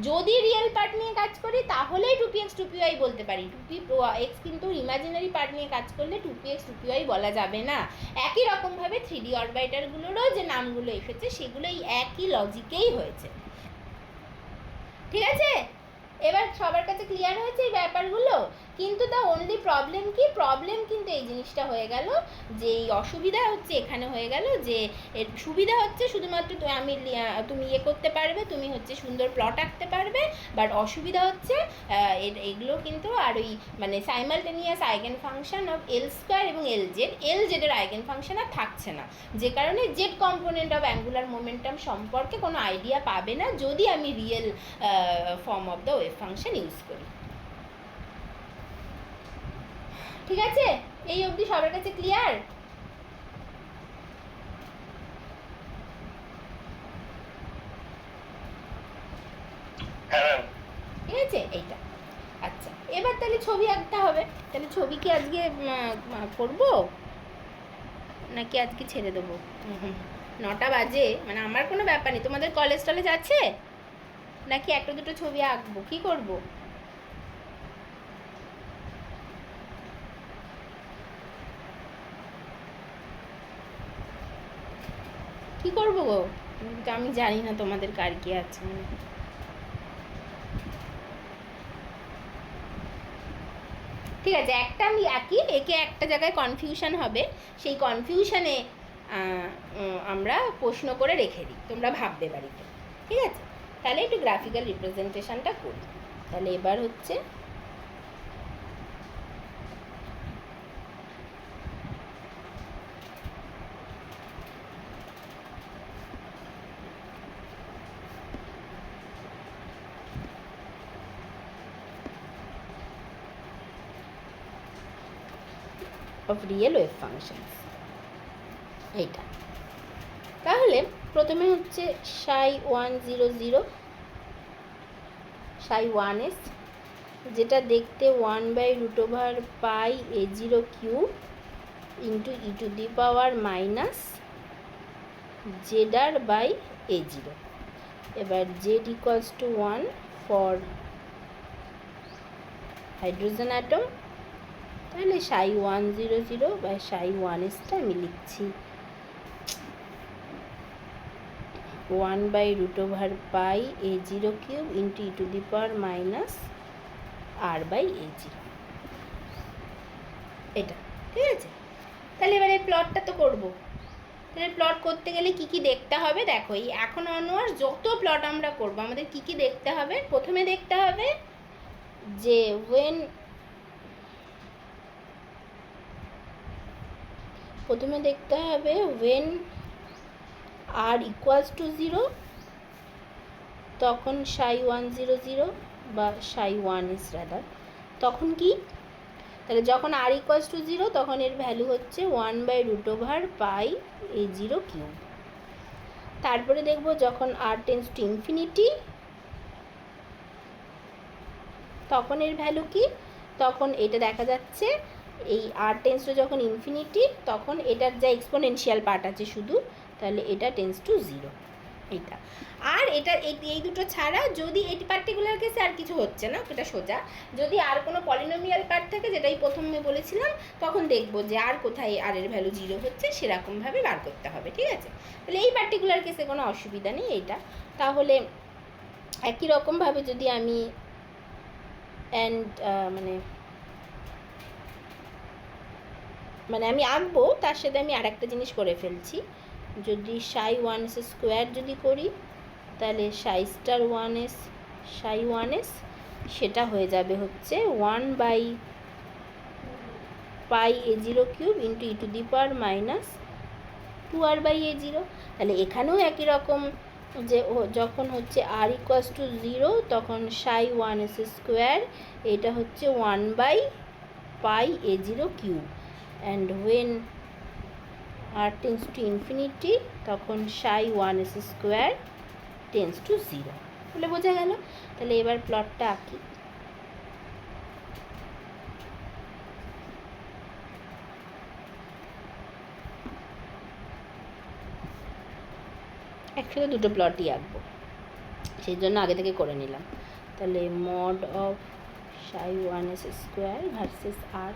যদি রিয়েল পার্ট নিয়ে কাজ করি তাহলেই 2px 2py বলতে পারি। 2px কিন্তু ইমাজিনারি পার্ট নিয়ে কাজ করলে 2px 2py বলা যাবে না। একই রকমভাবে 3D অরবিটালগুলোরও যে নামগুলো এসেছে সেগুলো এই একই লজিকেই হয়েছে। ঠিক আছে, এবার সবার কাছে ক্লিয়ার হয়েছে এই ব্যাপারগুলো? কিন্তু দ্য অনলি প্রবলেম কি, প্রবলেম কিন্তু এই জিনিসটা হয়ে গেল যে এই অসুবিধা হচ্ছে এখানে হয়ে গেল যে এর সুবিধা হচ্ছে শুধুমাত্র তুমি ইয়ে করতে পারবে, তুমি হচ্ছে সুন্দর প্লট আঁকতে পারবে, বাট অসুবিধা হচ্ছে এগুলো কিন্তু আর ওই মানে simultaneous eigen function of L square এবং এল জেডের আইগেন ফাংশন আর থাকছে না, যে কারণে Z component of angular momentum সম্পর্কে কোনো আইডিয়া পাবে না যদি আমি real form of the wave function use করি। ঠিক আছে, এই অবধি সবার কাছে ক্লিয়ার? ঠিক আছে এইটা। আচ্ছা এবার তাহলে ছবি আঁকতে হবে। তাহলে ছবি কি আজকে করবো নাকি আজকে ছেড়ে দেবো? 9টা বাজে, মানে আমার কোনো ব্যাপার নেই। তোমাদের কলেজ টলেজ আছে নাকি একটা দুটো ছবি আঁকবো, কি করবো? কি করবো গো, আমি জানি না তোমাদের কার কি আছে। ঠিক আছে, একটা আমি আঁকি, একে একটা জায়গায় কনফিউশন হবে, সেই কনফিউশনে আমরা প্রশ্ন করে রেখে দিই, তোমরা ভাববে বাড়িতে। ঠিক আছে, তাহলে একটু গ্রাফিক্যাল রিপ্রেজেন্টেশনটা করি। তাহলে এবার হচ্ছে অফ রিয়েল ওয়েভ ফাংশনস এইটা। তাহলে প্রথমে হচ্ছে সাই 100 সাই 1s, যেটা দেখতে 1/√π a0 cube into E to the power minus Z r by a0। এবার Z equals to 1 for hydrogen atom. তাহলে সাই 100 বা সাই 1sটা আমি লিখছি 1/√π a0 cube into E to the power minus r/a0, এটা। ঠিক আছে, তাহলে এবারে প্লটটা তো করবো। তাহলে প্লট করতে গেলে কি কি দেখতে হবে দেখো, এই এখন অনওয়ার্ডস যত প্লট আমরা করব আমাদের কি কি দেখতে হবে। প্রথমে দেখতে হবে যে when r ইকুয়ালস টু 0 তখন সাই 100 বা সাই 1s রাদার, তখন কি, তাহলে যখন r ইকুয়ালস টু 0 তখন এর ভ্যালু হচ্ছে 1/√π a0 কিউব। তারপরে দেখব যখন r টেন্স টু ইনফিনিটি তখন এর ভ্যালু কি, তখন এটা দেখা যাচ্ছে এই r টেন্স টু যখন ইনফিনিটি তখন এটার যা এক্সপোনেনশিয়াল পার্ট আছে শুধু, তাহলে এটা টেন্স টু 0 এটা। আর এটা এই দুটো ছাড়া যদি এই পার্টিকুলার কেসে আর কিছু হচ্ছে না, এটা সোজা। যদি আর কোনো পলিনোমিয়াল পার্ট থাকে, যেটাই প্রথমে বলেছিলাম, তখন দেখব যে আর কোথায় আর এর ভ্যালু 0 হচ্ছে সেরকমভাবে বার করতে হবে। ঠিক আছে, তাহলে এই পার্টিকুলার কেসে কোনো অসুবিধা নেই এইটা। তাহলে একই রকমভাবে যদি আমি মানে আমি আঁকবো, তার সাথে আমি আর একটা জিনিস করে ফেলছি। যদি সাই 1s স্কোয়ার যদি করি, তাহলে সাই স্টার 1s সাই 1s সেটা হয়ে যাবে হচ্ছে 1/π a0 cube into E to the power minus 2r/a0। তাহলে এখানেও একই রকম, যে যখন হচ্ছে r ইকুয়ালস টু 0 তখন সাই 1s স্কোয়ার এটা হচ্ছে 1/π a0 cube, and when r tends to infinity তখন সাই 1s স্কোয়ার টেন্স টু 0। তাহলে বোঝা গেল। তাহলে এবার প্লটটা আঁকি। একসাথে দুটো প্লটই আঁকবো, সেই জন্য আগে থেকে করে নিলাম। তাহলে mod of Sai 1s square versus r,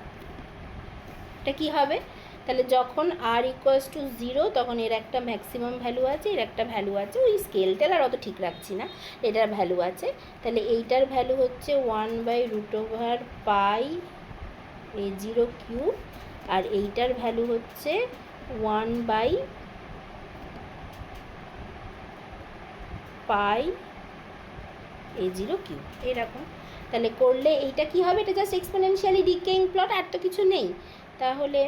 এটা কী হবে, তাহলে যখন r ইকুয়ালস টু 0 তখন এর একটা ম্যাক্সিমাম ভ্যালু আছে, এর একটা ভ্যালু আছে, ওই স্কেলটার আর অত ঠিক রাখছি না, এটার ভ্যালু আছে। তাহলে এইটার ভ্যালু হচ্ছে 1/√π A0 কিউব, আর এইটার ভ্যালু হচ্ছে 1/π A0 কিউব, এরকম। তাহলে করলে এইটা কি হবে, এটা জাস্ট এক্সপোনেনশিয়ালি ডিকেইং প্লট, আর তো কিছু নেই। তাহলে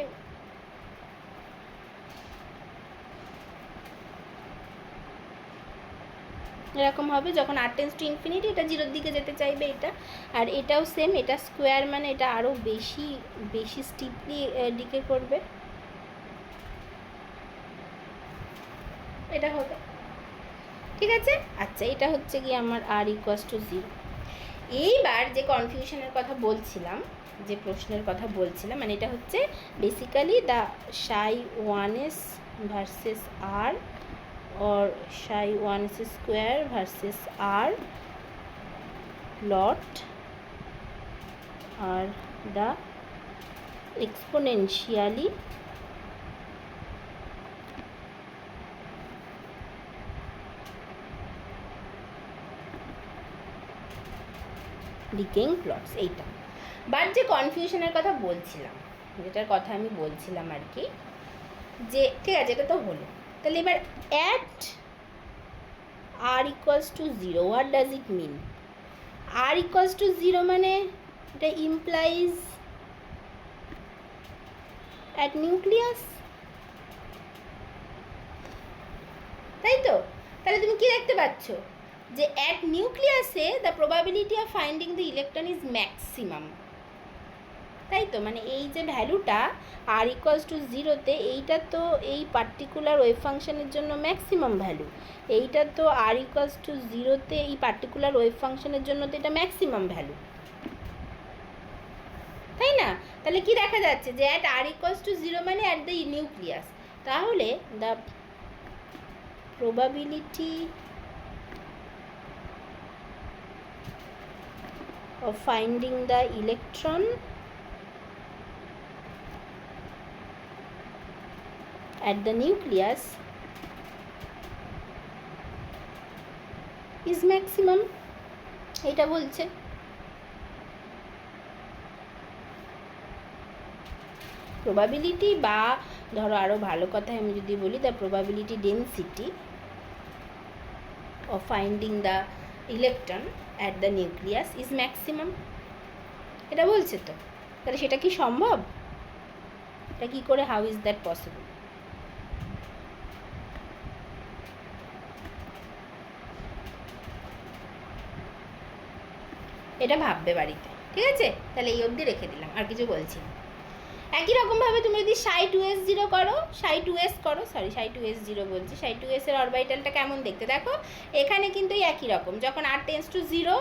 এরকম হবে যখন r টেন্ডস টু ইনফিনিটি, এটা জিরোর দিকে যেতে চাইবে এটা। আর এটাও সেম, এটা স্কোয়ার মানে এটা আরও বেশি বেশি স্টিপলি ডিকে করবে, এটা হবে। ঠিক আছে, আচ্ছা এটা হচ্ছে কি আমার r ইকুয়ালস টু 0। এইবার যে কনফিউশনের কথা বলছিলাম, যে প্রশ্নের কথা বলছিলাম, মানে এটা হচ্ছে basically the ψ1s versus r or ψ1s square versus r plot are the exponentially decaying plots, এইটা। বাট যে কনফিউশনের কথা বলছিলাম, যেটার কথা আমি বলছিলাম আর কি, যে ঠিক আছে এটা তো হলো, তাহলে এবার at r equals to 0, what does it mean? r equals to 0 মানে এটা implies at nucleus, তাই তো? তাহলে তুমি কি দেখতে পাচ্ছ যে at নিউক্লিয়াসে the probability of finding the electron is maximum, তাই তো? মানে এই যে ভ্যালুটা r ইকুয়ালস টু 0-তে, এইটা তো এই পার্টিকুলার ওয়েভ ফাংশনের জন্য ম্যাক্সিমাম ভ্যালু, এইটা তো r ইকুয়ালস টু 0-তে এই পার্টিকুলার ওয়েভ ফাংশনের জন্য তো এটা ম্যাক্সিমাম ভ্যালু, তাই না? তাহলে কি দেখা যাচ্ছে যে অ্যাট r ইকুয়ালস টু 0 মানে অ্যাট দ্য নিউক্লিয়াস, তাহলে the probability of finding the electron at the nucleus is maximum, এটা বলছে। প্রবাবিলিটি, বা ধরো আরও ভালো কথায় আমি যদি বলি, the probability density of finding the electron at the nucleus is maximum, এটা বলছে তো। তাহলে সেটা কি সম্ভব? এটা কি করে, হাউ ইজ দ্যাট পসিবল? এটা ভাববে বাড়িতে, ঠিক আছে? তাহলে এই অবধি রেখে দিলাম, আর কিছু বলছি না। একই রকমভাবে তুমি যদি ψ2s0 করো, ψ2s করো, সরি ψ2s0 বলছি, ψ2s এর অরবিটালটা কেমন দেখতে দেখো। এখানে কিন্তু একই রকম, যখন r টেন্ডস টু 0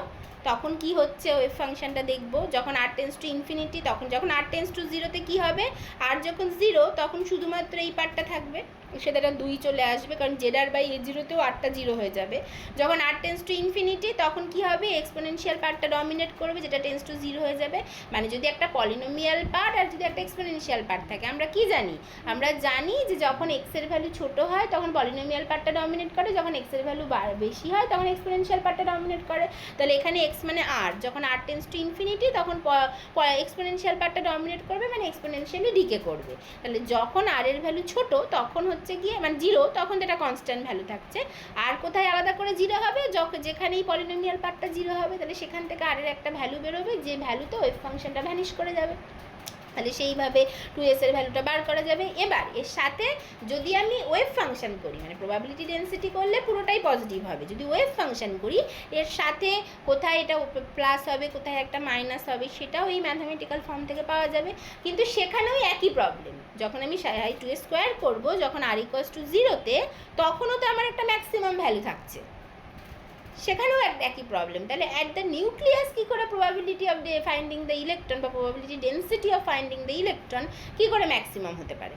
তখন কি হচ্ছে ওয়েভ ফাংশনটা দেখবো, যখন r টেন্ডস টু ইনফিনিটি, তখন যখন r টেন্ডস টু 0-তে কী হবে, আর যখন 0 তখন শুধুমাত্র এই পার্টটা থাকবে, সেটা 2 চলে আসবে, কারণ z/a0-তেও rটা 0 হয়ে যাবে। যখন r টেন্ডস টু ইনফিনিটি তখন কি হবে, এক্সপোনেনশিয়াল পার্টটা ডমিনেট করবে, যেটা টেন্ডস টু 0 হয়ে যাবে। মানে যদি একটা পলিনোমিয়াল পার্ট আর যদি একটা এক্সপোনেনশিয়াল পার্ট থাকে, আমরা কি জানি, আমরা জানি যে যখন x এর ভ্যালু ছোট হয় তখন পলিনোমিয়াল পার্টটা ডমিনেট করে, যখন x এর ভ্যালু বেশি হয় তখন এক্সপোনেনশিয়াল পার্টটা ডমিনেট করে। তাহলে এখানে x মানে r, যখন r টেন্ডস টু ইনফিনিটি তখন এক্সপোনেনশিয়াল পার্টটা ডমিনেট করবে, মানে এক্সপোনেনশিয়ালি ডিকে করবে। তাহলে যখন r এর ভ্যালু ছোট তখন হচ্ছে গিয়ে মানে 0, তখন তো এটা কনস্ট্যান্ট ভ্যালু থাকছে। আর কোথায় আলাদা করে 0 হবে, যেখানেই পলিনোমিয়াল পার্টটা 0 হবে, তাহলে সেখান থেকে r এর একটা ভ্যালু বেরোবে, যে ভ্যালুতে ওয়েভ ফাংশনটা ভ্যানিশ করে যাবে। তাহলে সেইভাবে 2s এর ভ্যালুটা বার করা যাবে। এবার এর সাথে যদি আমি ওয়েভ ফাংশন করি, মানে প্রবাবিলিটি ডেন্সিটি করলে পুরোটাই পজিটিভ হবে, যদি ওয়েভ ফাংশন করি এর সাথে কোথায় এটা প্লাস হবে, কোথায় একটা মাইনাস হবে, সেটাও এই ম্যাথামেটিক্যাল ফর্ম থেকে পাওয়া যাবে। কিন্তু সেখানেও একই প্রবলেম, যখন আমি ψ2 স্কোয়ার করবো, যখন r ইকুয়ালস টু 0-তে, তখনও তো আমার একটা ম্যাক্সিমাম ভ্যালু থাকছে, সেখানেও একই প্রবলেম। তাহলে অ্যাট দ্য নিউক্লিয়াস কী করে probability of finding the electron বা probability density of finding the electron কী করে ম্যাক্সিমাম হতে পারে?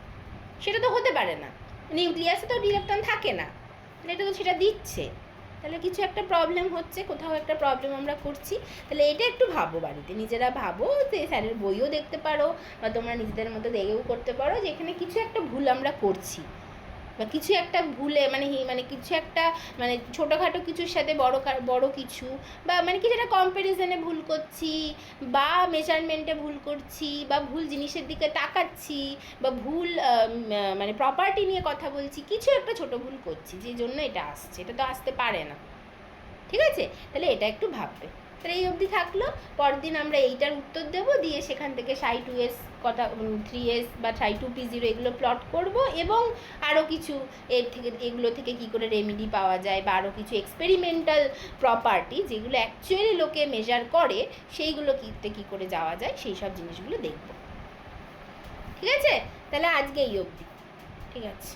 সেটা তো হতে পারে না, নিউক্লিয়াসে তো ইলেকট্রন থাকে না, তাহলে এটা তো সেটা দিচ্ছে, তাহলে কিছু একটা প্রবলেম হচ্ছে, কোথাও একটা প্রবলেম আমরা করছি। তাহলে এটা একটু ভাবো বাড়িতে, নিজেরা ভাবো, যে স্যারের বইও দেখতে পারো বা তোমরা নিজেদের মতো দেখেও করতে পারো, যে এখানে কিছু একটা ভুল আমরা করছি, বা কিছু একটা ভুলে মানে কিছু একটা মানে ছোটোখাটো কিছুর সাথে বড় কিছু, বা মানে কিছু একটা কম্প্যারিজনে ভুল করছি, বা মেজারমেন্টে ভুল করছি, বা ভুল জিনিসের দিকে তাকাচ্ছি, বা ভুল মানে প্রপার্টি নিয়ে কথা বলছি, কিছু একটা ছোট ভুল করছি যে জন্য এটা আসছে, এটা তো আসতে পারে না। ঠিক আছে, তাহলে এটা একটু ভাববে। তাহলে এই অবধি থাকলো। পরদিন আমরা এইটার উত্তর দেবো, দিয়ে সেখান থেকে সাই 2s কটা 3s বা সাই 2p0 এগুলো প্লট করব, এবং আরও কিছু এগুলো থেকে কী করে রেমেডি পাওয়া যায়, বা আরও কিছু এক্সপেরিমেন্টাল প্রপার্টি যেগুলো অ্যাকচুয়ালি লোকে মেজার করে, সেইগুলো কী করে যাওয়া যায়, সেই সব জিনিসগুলো দেখব। ঠিক আছে, তাহলে আজকে এই অবধি। ঠিক আছে।